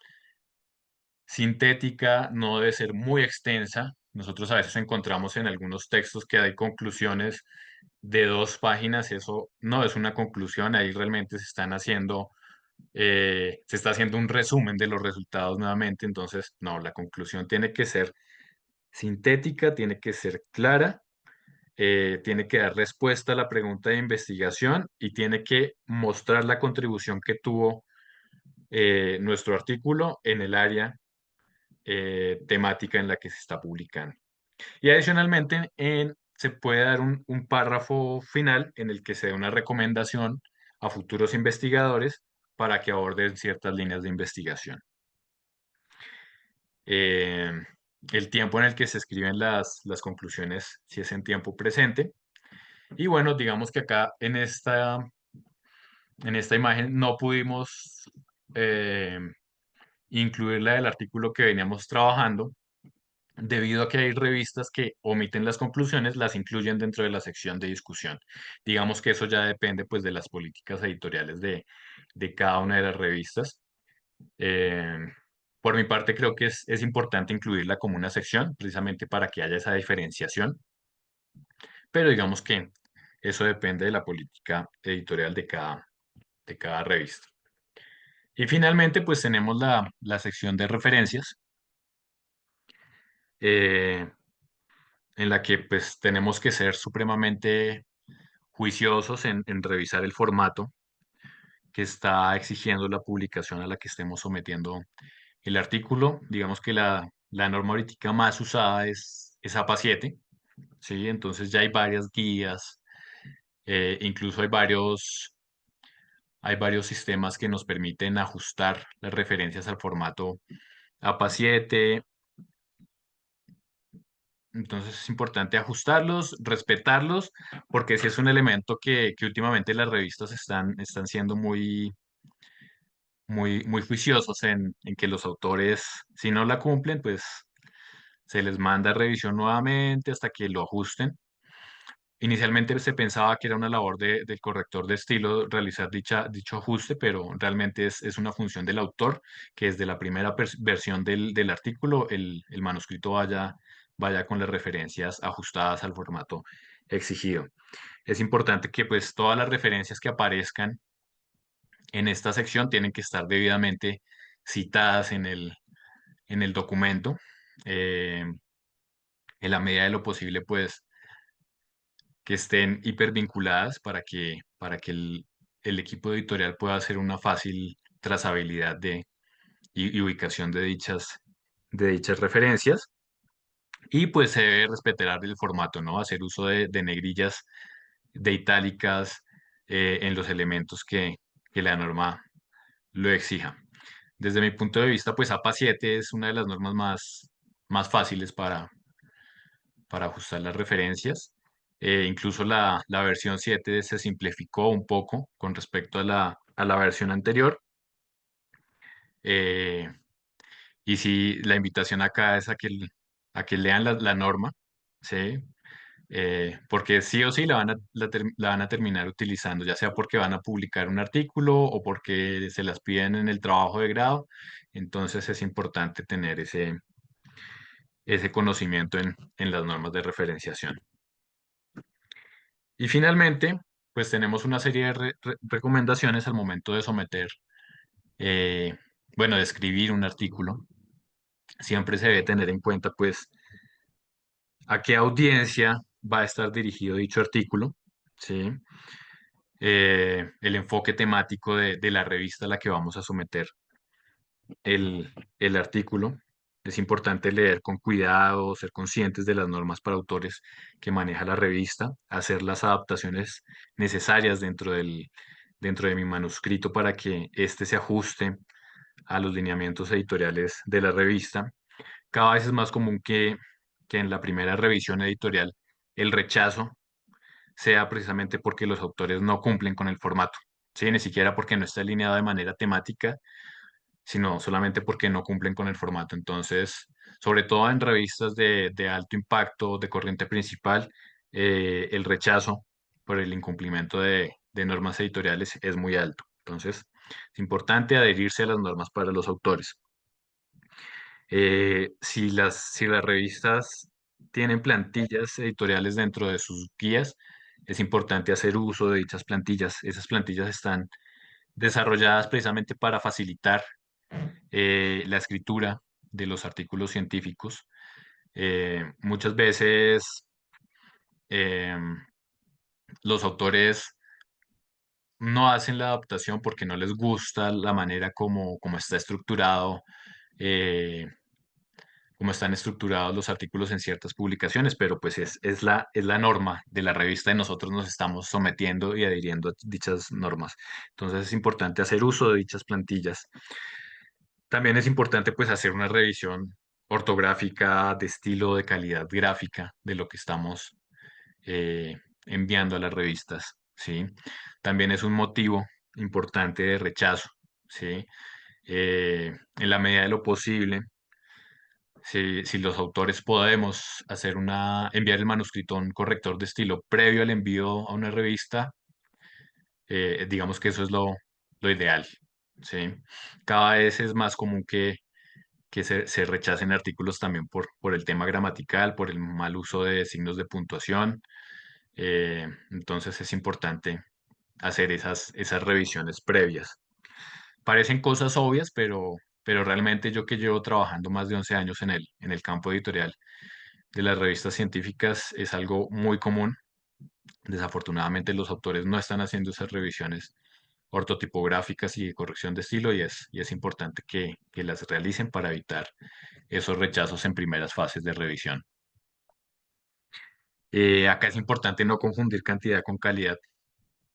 sintética, no debe ser muy extensa. Nosotros a veces encontramos en algunos textos que hay conclusiones de 2 páginas, eso no es una conclusión, ahí realmente se está haciendo un resumen de los resultados nuevamente, entonces no, la conclusión tiene que ser sintética, tiene que ser clara, tiene que dar respuesta a la pregunta de investigación y tiene que mostrar la contribución que tuvo nuestro artículo en el área temática en la que se está publicando. Y adicionalmente, se puede dar un párrafo final en el que se dé una recomendación a futuros investigadores para que aborden ciertas líneas de investigación. Eh, el tiempo en el que se escriben las conclusiones, si es en tiempo presente. Y bueno, digamos que acá en esta imagen no pudimos eh, incluir la del artículo que veníamos trabajando, debido a que hay revistas que omiten las conclusiones, las incluyen dentro de la sección de discusión. Digamos que eso ya depende pues de las políticas editoriales de cada una de las revistas. Eh, por mi parte, creo que es importante incluirla como una sección, precisamente para que haya esa diferenciación, pero digamos que eso depende de la política editorial de cada revista. Y finalmente, pues tenemos la sección de referencias, eh, en la que pues tenemos que ser supremamente juiciosos en revisar el formato que está exigiendo la publicación a la que estemos sometiendo el artículo. Digamos que la norma ahorita más usada es APA 7, ¿sí? Entonces ya hay varias guías, incluso hay varios sistemas que nos permiten ajustar las referencias al formato APA 7. Entonces es importante ajustarlos, respetarlos, porque si es un elemento que últimamente las revistas están siendo muy juiciosos en que los autores, si no la cumplen, pues se les manda a revisión nuevamente hasta que lo ajusten. Inicialmente se pensaba que era una labor del corrector de estilo realizar dicho ajuste, pero realmente es una función del autor, que desde la primera versión del artículo el manuscrito vaya con las referencias ajustadas al formato exigido. Es importante que pues todas las referencias que aparezcan en esta sección tienen que estar debidamente citadas en el documento. Eh, en la medida de lo posible, pues que estén hipervinculadas para que el equipo editorial pueda hacer una fácil trazabilidad y ubicación de dichas referencias. Y pues se debe respetar el formato, ¿no? Hacer uso de negrillas, de itálicas, en los elementos que la norma lo exija. Desde mi punto de vista, pues APA 7 es una de las normas más fáciles para ajustar las referencias. Incluso la versión 7 se simplificó un poco con respecto a la versión anterior. Eh, y sí, la invitación acá es a que lean la norma, ¿sí? Porque sí o sí la van a terminar utilizando, ya sea porque van a publicar un artículo o porque se las piden en el trabajo de grado. Entonces es importante tener ese conocimiento en las normas de referenciación. Y finalmente, pues tenemos una serie de recomendaciones al momento de someter, eh, bueno, de escribir un artículo. Siempre se debe tener en cuenta, pues, a qué audiencia va a estar dirigido dicho artículo, ¿sí? El enfoque temático de la revista a la que vamos a someter el artículo. Es importante leer con cuidado, ser conscientes de las normas para autores que maneja la revista, hacer las adaptaciones necesarias dentro de mi manuscrito para que éste se ajuste a los lineamientos editoriales de la revista. Cada vez es más común que en la primera revisión editorial el rechazo sea precisamente porque los autores no cumplen con el formato, ¿sí? Ni siquiera porque no está alineado de manera temática, sino solamente porque no cumplen con el formato. Entonces, sobre todo en revistas de alto impacto, de corriente principal, el rechazo por el incumplimiento de normas editoriales es muy alto. Entonces, es importante adherirse a las normas para los autores. Si las revistas tienen plantillas editoriales dentro de sus guías, es importante hacer uso de dichas plantillas. Esas plantillas están desarrolladas precisamente para facilitar la escritura de los artículos científicos. Muchas veces em, los autores no hacen la adaptación porque no les gusta la manera como está estructurado, eh, como están estructurados los artículos en ciertas publicaciones, pero pues es la norma de la revista y nosotros nos estamos sometiendo y adhiriendo a dichas normas. Entonces es importante hacer uso de dichas plantillas. También es importante pues hacer una revisión ortográfica, de estilo, de calidad gráfica de lo que estamos enviando a las revistas, ¿sí? También es un motivo importante de rechazo, ¿sí? En la medida de lo posible, si los autores podemos enviar el manuscrito a un corrector de estilo previo al envío a una revista, digamos que eso es lo ideal, ¿sí? Cada vez es más común que se rechacen artículos también por el tema gramatical, por el mal uso de signos de puntuación. Entonces es importante hacer esas revisiones previas. Parecen cosas obvias, pero realmente yo que llevo trabajando más de 11 años en el campo editorial de las revistas científicas es algo muy común. Desafortunadamente los autores no están haciendo esas revisiones ortotipográficas y de corrección de estilo y es importante que las realicen para evitar esos rechazos en primeras fases de revisión. Acá es importante no confundir cantidad con calidad.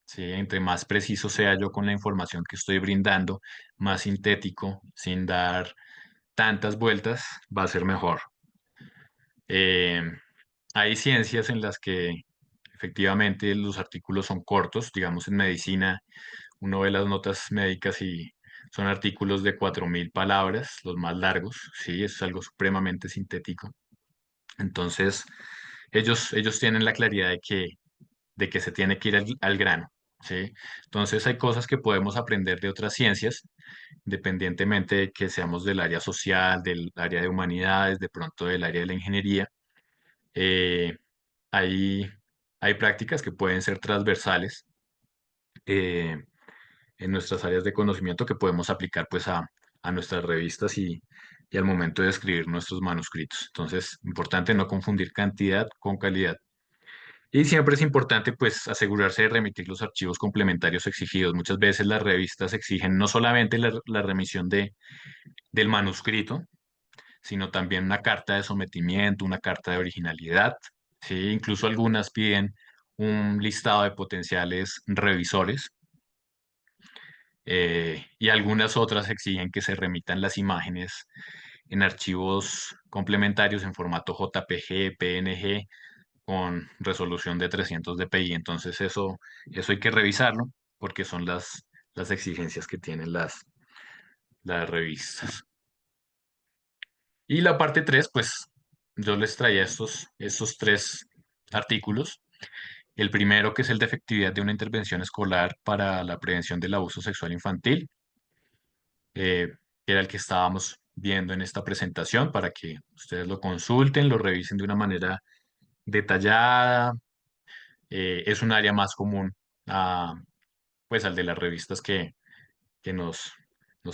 ¿Sí? Entre más preciso sea yo con la información que estoy brindando, más sintético, sin dar tantas vueltas, va a ser mejor. Eh, Hay ciencias en las que efectivamente los artículos son cortos, digamos en medicina, uno ve las notas médicas y son artículos de 4.000 palabras, los más largos, sí, es algo supremamente sintético. Entonces, ellos tienen la claridad de que se tiene que ir al grano, ¿sí? Entonces, hay cosas que podemos aprender de otras ciencias, independientemente de que seamos del área social, del área de humanidades, de pronto del área de la ingeniería. Eh, hay, hay prácticas que pueden ser transversales eh, en nuestras áreas de conocimiento que podemos aplicar pues a nuestras revistas y al momento de escribir nuestros manuscritos. Entonces, importante no confundir cantidad con calidad. Y siempre es importante pues asegurarse de remitir los archivos complementarios exigidos. Muchas veces las revistas exigen no solamente la remisión del manuscrito, sino también una carta de sometimiento, una carta de originalidad. ¿Sí? Incluso algunas piden un listado de potenciales revisores y algunas otras exigen que se remitan las imágenes en archivos complementarios en formato JPG, PNG, con resolución de 300 dpi. Entonces eso hay que revisarlo porque son las exigencias que tienen las revistas. Y la parte 3 pues yo les traía estos tres artículos. El primero, que es el de efectividad de una intervención escolar para la prevención del abuso sexual infantil, eh, que era el que estábamos viendo en esta presentación para que ustedes lo consulten, lo revisen de una manera detallada. Es un área más común a, pues, al de las revistas que nos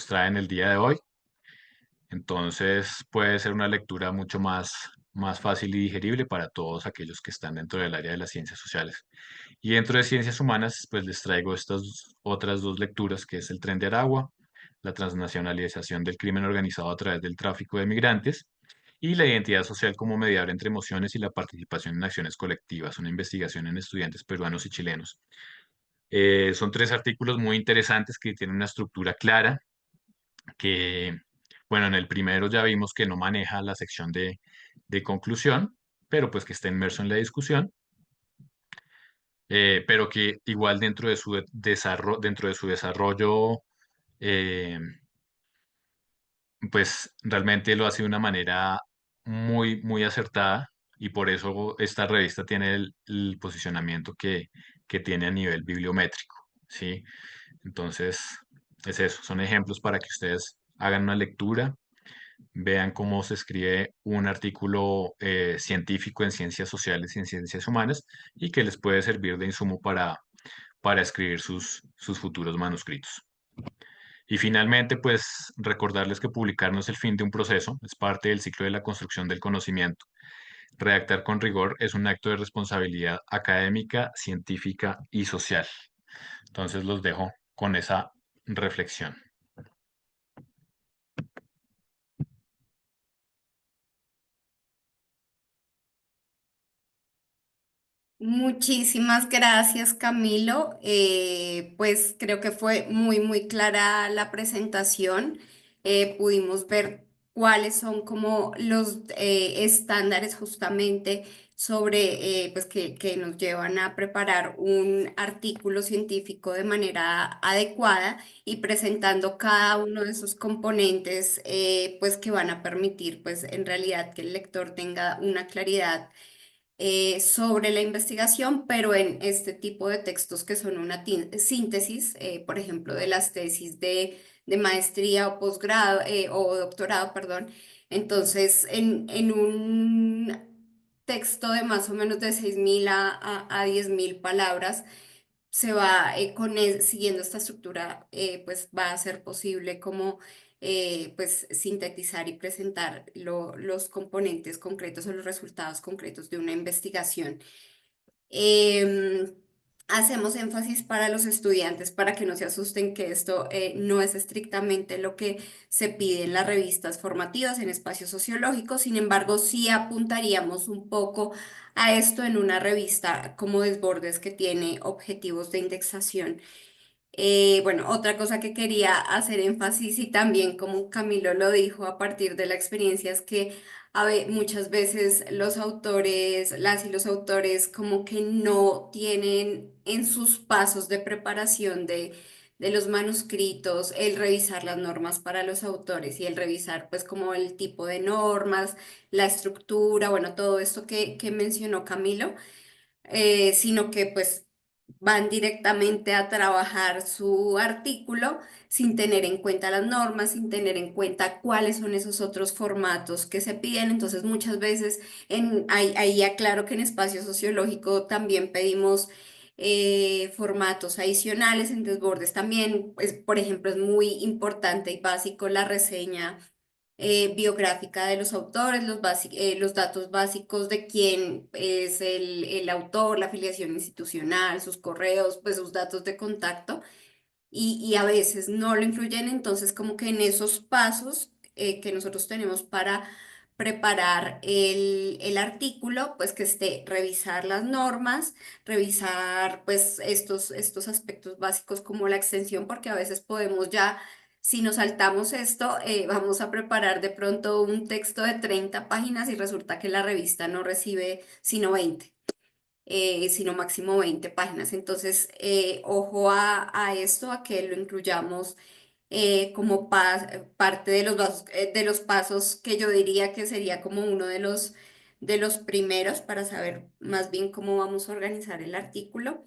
traen el día de hoy. Entonces puede ser una lectura mucho más fácil y digerible para todos aquellos que están dentro del área de las ciencias sociales. Y dentro de ciencias humanas, pues les traigo estas otras dos lecturas, que es el Tren de Aragua, la transnacionalización del crimen organizado a través del tráfico de migrantes, y la identidad social como mediador entre emociones y la participación en acciones colectivas, una investigación en estudiantes peruanos y chilenos. Son tres artículos muy interesantes que tienen una estructura clara, que, bueno, en el primero ya vimos que no maneja la sección de conclusión, pero pues que está inmerso en la discusión, pero que igual dentro de su desarrollo, eh, pues realmente lo hace de una manera muy acertada y por eso esta revista tiene el posicionamiento que tiene a nivel bibliométrico, ¿sí? Entonces, es eso, son ejemplos para que ustedes hagan una lectura, vean cómo se escribe un artículo científico en ciencias sociales y en ciencias humanas y que les puede servir de insumo para escribir sus futuros manuscritos. Y finalmente, pues recordarles que publicar no es el fin de un proceso, es parte del ciclo de la construcción del conocimiento. Redactar con rigor es un acto de responsabilidad académica, científica y social. Entonces los dejo con esa reflexión. Muchísimas gracias, Camilo. Pues creo que fue muy clara la presentación. Pudimos ver cuáles son como los estándares justamente sobre, pues que nos llevan a preparar un artículo científico de manera adecuada y presentando cada uno de esos componentes, pues que van a permitir, pues en realidad que el lector tenga una claridad sobre la investigación, pero en este tipo de textos que son una síntesis, por ejemplo, de las tesis de maestría o posgrado o doctorado, perdón. Entonces, en un texto de más o menos de 6.000 a 10.000 palabras, se va siguiendo esta estructura, pues va a ser posible como pues sintetizar y presentar los componentes concretos o los resultados concretos de una investigación. Em, Hacemos énfasis para los estudiantes para que no se asusten que esto no es estrictamente lo que se pide en las revistas formativas en espacios sociológicos, sin embargo, sí apuntaríamos un poco a esto en una revista como Desbordes que tiene objetivos de indexación. Bueno, otra cosa que quería hacer énfasis y también como Camilo lo dijo a partir de la experiencia es que muchas veces los autores, las y los autores como que no tienen en sus pasos de preparación de los manuscritos el revisar las normas para los autores y el revisar pues como el tipo de normas, la estructura, bueno, todo esto que mencionó Camilo, sino que pues van directamente a trabajar su artículo sin tener en cuenta las normas, sin tener en cuenta cuáles son esos otros formatos que se piden. Entonces muchas veces ahí aclaro que en espacio sociológico también pedimos formatos adicionales en Desbordes también, pues, por ejemplo, es muy importante y básico la reseña biográfica de los autores, los datos básicos de quién es el autor, la afiliación institucional, sus correos, pues sus datos de contacto y a veces no lo incluyen, entonces como que en esos pasos que nosotros tenemos para preparar el artículo, pues que esté revisar las normas, revisar pues estos aspectos básicos como la extensión, porque a veces podemos ya, si nos saltamos esto, vamos a preparar de pronto un texto de 30 páginas y resulta que la revista no recibe sino 20 sino máximo 20 páginas. Entonces, ojo a esto, a que lo incluyamos como parte de los pasos que yo diría que sería como uno de los primeros para saber más bien cómo vamos a organizar el artículo.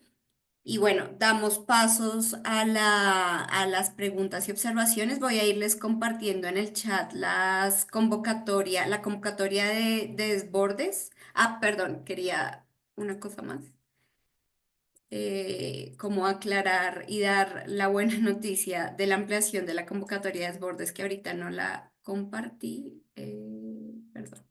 Y bueno, damos pasos a las preguntas y observaciones. Voy a irles compartiendo en el chat la convocatoria de Desbordes. Ah, perdón, quería una cosa más. Como aclarar y dar la buena noticia de la ampliación de la convocatoria de Desbordes, que ahorita no la compartí. Perdón.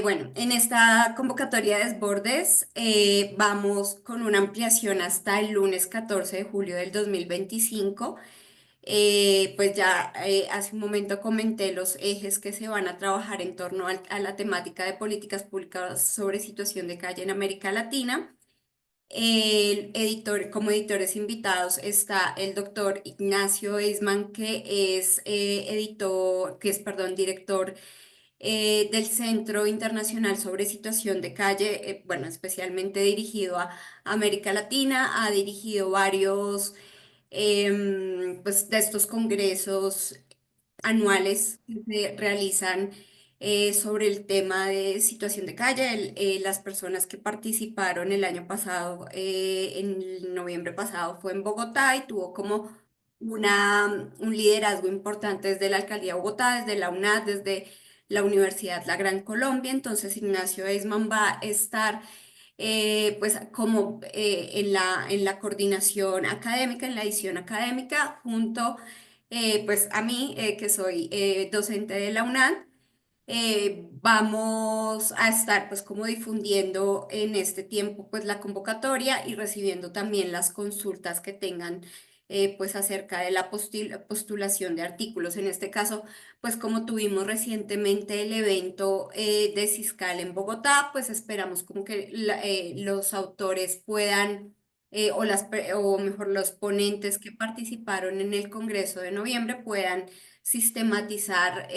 Bueno, en esta convocatoria de Desbordes vamos con una ampliación hasta el lunes 14 de julio del 2025. Pues ya hace un momento comenté los ejes que se van a trabajar en torno a la temática de políticas públicas sobre situación de calle en América Latina. Como editores invitados está el doctor Ignacio Eisman, que es perdón, director del Centro Internacional sobre Situación de Calle, bueno, especialmente dirigido a América Latina, ha dirigido varios pues, de estos congresos anuales que se realizan sobre el tema de situación de calle. Las personas que participaron el año pasado, en noviembre pasado, fue en Bogotá y tuvo como un liderazgo importante desde la Alcaldía de Bogotá, desde la UNAD, desde la Universidad La Gran Colombia. Entonces, Ignacio Eisman va a estar pues como en la coordinación académica, en la edición académica, junto pues a mí, que soy docente de la UNAD. Vamos a estar pues como difundiendo en este tiempo pues la convocatoria y recibiendo también las consultas que tengan pues acerca de la postulación de artículos. En este caso, pues como tuvimos recientemente el evento de Ciscal en Bogotá, pues esperamos como que los autores puedan o mejor los ponentes que participaron en el Congreso de noviembre puedan sistematizar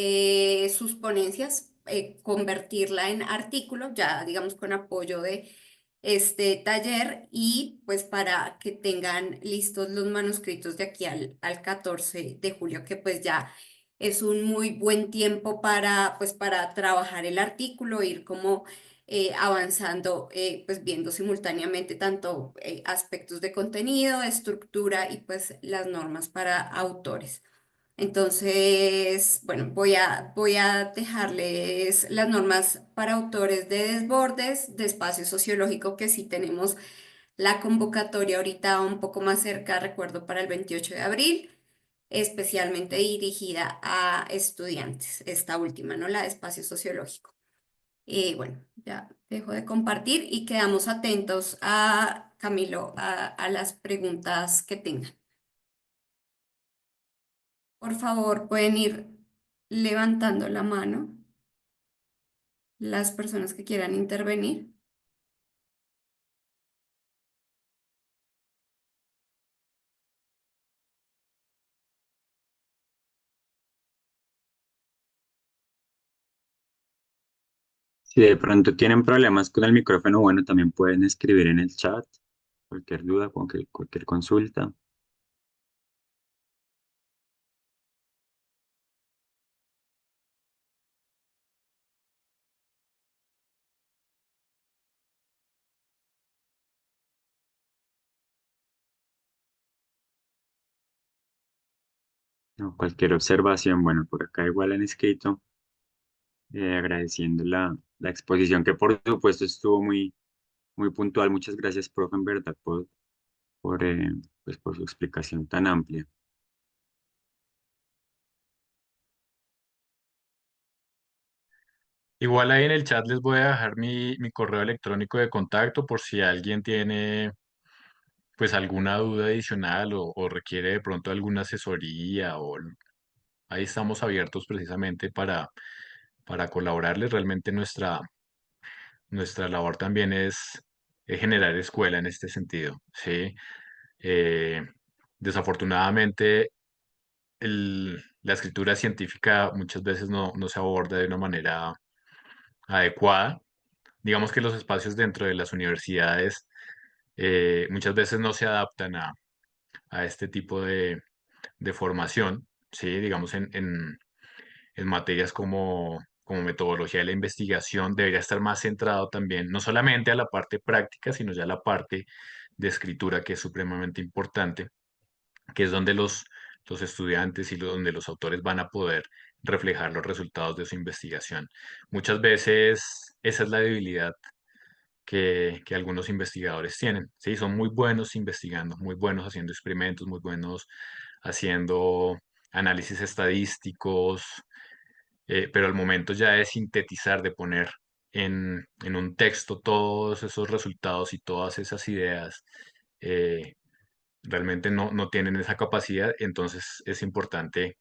sus ponencias, convertirla en artículo, ya digamos con apoyo de este taller y pues para que tengan listos los manuscritos de aquí al 14 de julio, que pues ya es un muy buen tiempo para pues para trabajar el artículo, ir como avanzando, pues viendo simultáneamente tanto aspectos de contenido, estructura y pues las normas para autores. Entonces, bueno, voy a dejarles las normas para autores de desbordes, de espacio sociológico, que sí tenemos la convocatoria ahorita un poco más cerca, recuerdo, para el 28 de abril, especialmente dirigida a estudiantes, esta última, ¿no? La de espacio sociológico. Bueno, ya dejo de compartir y quedamos atentos a Camilo, a las preguntas que tengan. Por favor, pueden ir levantando la mano las personas que quieran intervenir. Si de pronto tienen problemas con el micrófono, bueno, también pueden escribir en el chat cualquier duda, cualquier consulta. ¿No? Cualquier observación, bueno, por acá igual han escrito, agradeciendo la exposición que por supuesto estuvo muy puntual. Muchas gracias, profe, en verdad, por, pues, por su explicación tan amplia. Igual ahí en el chat les voy a dejar mi correo electrónico de contacto por si alguien tiene pues alguna duda adicional o requiere de pronto alguna asesoría o ahí estamos abiertos precisamente para colaborarles. Realmente nuestra labor también es generar escuela en este sentido, ¿sí? Eh, Desafortunadamente, la escritura científica muchas veces no se aborda de una manera adecuada. Digamos que los espacios dentro de las universidades muchas veces no se adaptan a este tipo de formación, ¿sí? Digamos en materias como metodología de la investigación, debería estar más centrado también, no solamente a la parte práctica, sino ya a la parte de escritura, que es supremamente importante, que es donde los estudiantes y donde los autores van a poder reflejar los resultados de su investigación. Muchas veces esa es la debilidad que algunos investigadores tienen, ¿sí? Son muy buenos investigando, muy buenos haciendo experimentos, muy buenos haciendo análisis estadísticos, pero al momento ya de sintetizar, de poner en un texto todos esos resultados y todas esas ideas, eh, realmente no tienen esa capacidad, entonces es importante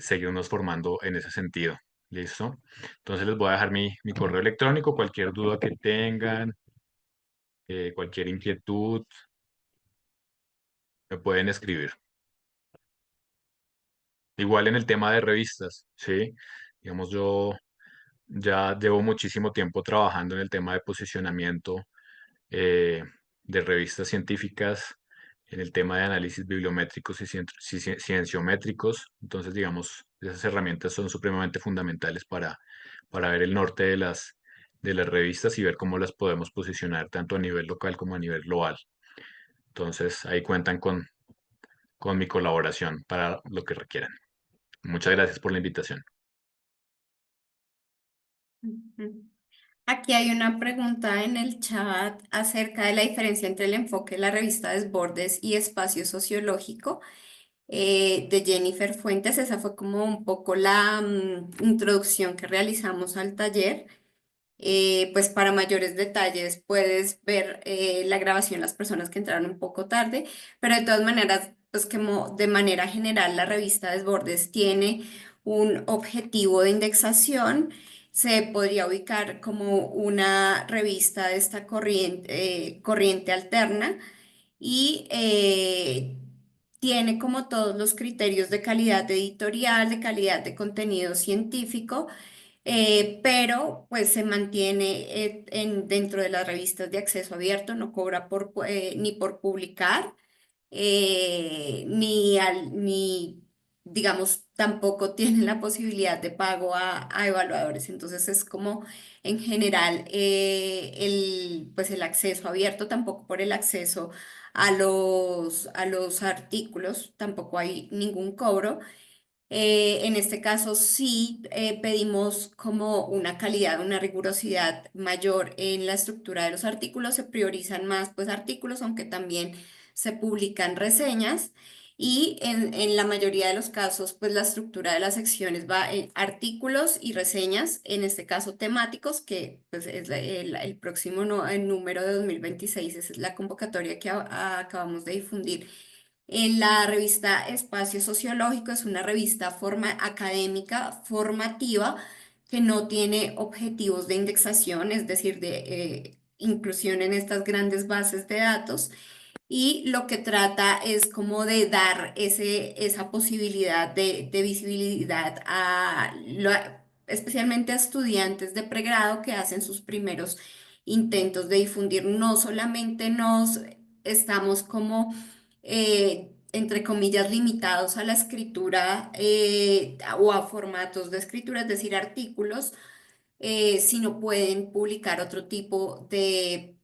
seguirnos formando en ese sentido. ¿Listo? Entonces les voy a dejar mi correo electrónico, cualquier duda que tengan, cualquier inquietud, me pueden escribir. Igual en el tema de revistas, ¿sí? Digamos, yo ya llevo muchísimo tiempo trabajando en el tema de posicionamiento eh, de revistas científicas, en el tema de análisis bibliométricos y cienciométricos. Entonces, digamos, esas herramientas son supremamente fundamentales para ver el norte de las revistas y ver cómo las podemos posicionar tanto a nivel local como a nivel global. Entonces, ahí cuentan con mi colaboración para lo que requieran. Muchas gracias por la invitación. Ujú. Aquí hay una pregunta en el chat acerca de la diferencia entre el enfoque de la revista Desbordes y Espacio Sociológico, de Jennifer Fuentes. Esa fue como un poco la introducción que realizamos al taller. Pues para mayores detalles puedes ver la grabación, las personas que entraron un poco tarde, pero de todas maneras, pues como de manera general la revista Desbordes tiene un objetivo de indexación. se podría ubicar como una revista de esta corriente alterna y tiene como todos los criterios de calidad editorial, de calidad de contenido científico, pero pues se mantiene dentro de las revistas de acceso abierto, no cobra ni por publicar, ni digamos, tampoco tienen la posibilidad de pago a evaluadores. Entonces es como en general pues el acceso abierto, tampoco por el acceso a los artículos, tampoco hay ningún cobro. En este caso sí pedimos como una calidad, una rigurosidad mayor en la estructura de los artículos. Se priorizan más pues artículos, aunque también se publican reseñas. Y en la mayoría de los casos, pues la estructura de las secciones va en artículos y reseñas, en este caso temáticos, que pues es el próximo el número de 2026, esa es la convocatoria que acabamos de difundir. En la revista Espacio Sociológico es una revista académica formativa que no tiene objetivos de indexación, es decir, de inclusión en estas grandes bases de datos, y lo que trata es como de dar esa posibilidad de visibilidad especialmente a estudiantes de pregrado que hacen sus primeros intentos de difundir. No solamente nos estamos como, entre comillas, limitados a la escritura o a formatos de escritura, es decir, artículos, si no pueden publicar otro tipo de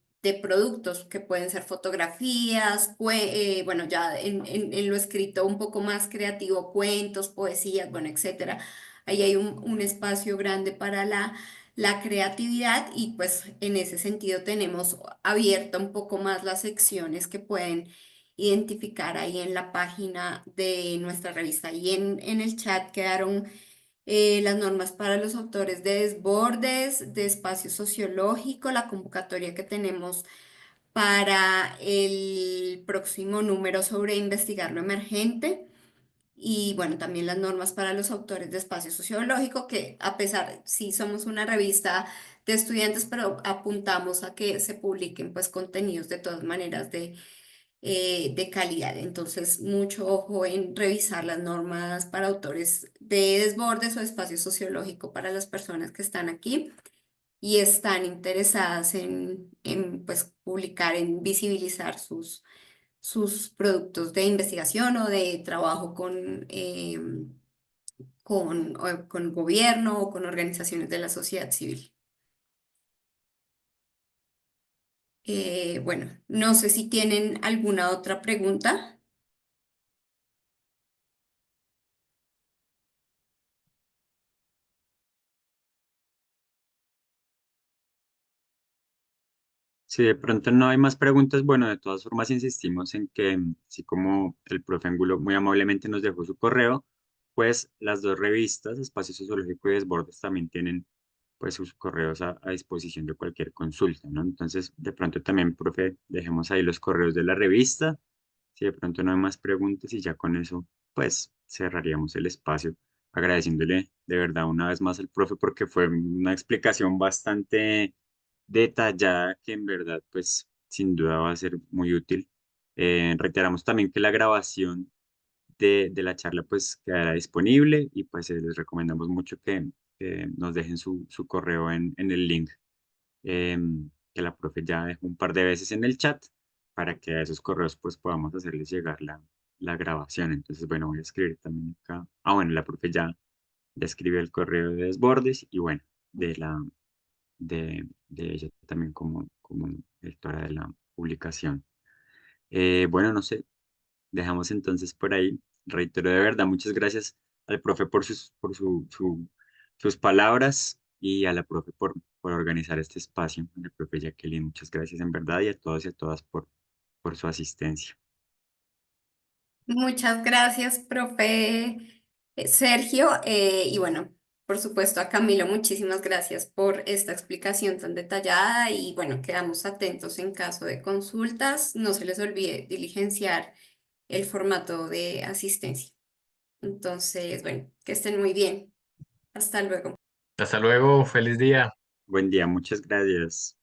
productos que pueden ser fotografías, bueno, ya en lo escrito un poco más creativo, cuentos, poesías, bueno, etcétera. Ahí hay un espacio grande para la creatividad y pues en ese sentido tenemos abierta un poco más las secciones que pueden identificar ahí en la página de nuestra revista. Y en el chat quedaron las normas para los autores de desbordes, de espacio sociológico, la convocatoria que tenemos para el próximo número sobre investigar lo emergente y bueno, también las normas para los autores de espacio sociológico, que a pesar, sí somos una revista de estudiantes, pero apuntamos a que se publiquen pues contenidos de todas maneras de calidad. Entonces, mucho ojo en revisar las normas para autores de desbordes o espacio sociológico para las personas que están aquí y están interesadas en pues, publicar, en visibilizar sus productos de investigación o de trabajo con gobierno o con organizaciones de la sociedad civil. Bueno, no sé si tienen alguna otra pregunta. Si de pronto no hay más preguntas, bueno, de todas formas insistimos en que, así como el profe Angulo muy amablemente nos dejó su correo, pues las dos revistas, Espacio Sociológico y Desbordes, también tienen pues sus correos a disposición de cualquier consulta, ¿no? Entonces, de pronto también, profe, dejemos ahí los correos de la revista, si de pronto no hay más preguntas y ya con eso, pues cerraríamos el espacio, agradeciéndole de verdad una vez más al profe porque fue una explicación bastante detallada que en verdad, pues sin duda va a ser muy útil. Reiteramos también que la grabación de la charla pues quedará disponible y pues les recomendamos mucho que nos dejen su correo en el link que la profe ya dejó un par de veces en el chat para que a esos correos pues podamos hacerles llegar la grabación. Entonces, bueno, voy a escribir también acá. Ah, bueno, la profe ya escribió el correo de Desbordes y bueno, de ella también como lectora de la publicación. Bueno, no sé, dejamos entonces por ahí. Reitero de verdad, muchas gracias al profe sus palabras y a la profe por organizar este espacio. A la profe Jacqueline, muchas gracias en verdad y a todos y a todas por su asistencia. Muchas gracias, profe Sergio. Y bueno, por supuesto a Camilo, muchísimas gracias por esta explicación tan detallada y bueno, quedamos atentos en caso de consultas. No se les olvide diligenciar el formato de asistencia. Entonces, bueno, que estén muy bien. Hasta luego. Hasta luego, feliz día. Buen día, muchas gracias.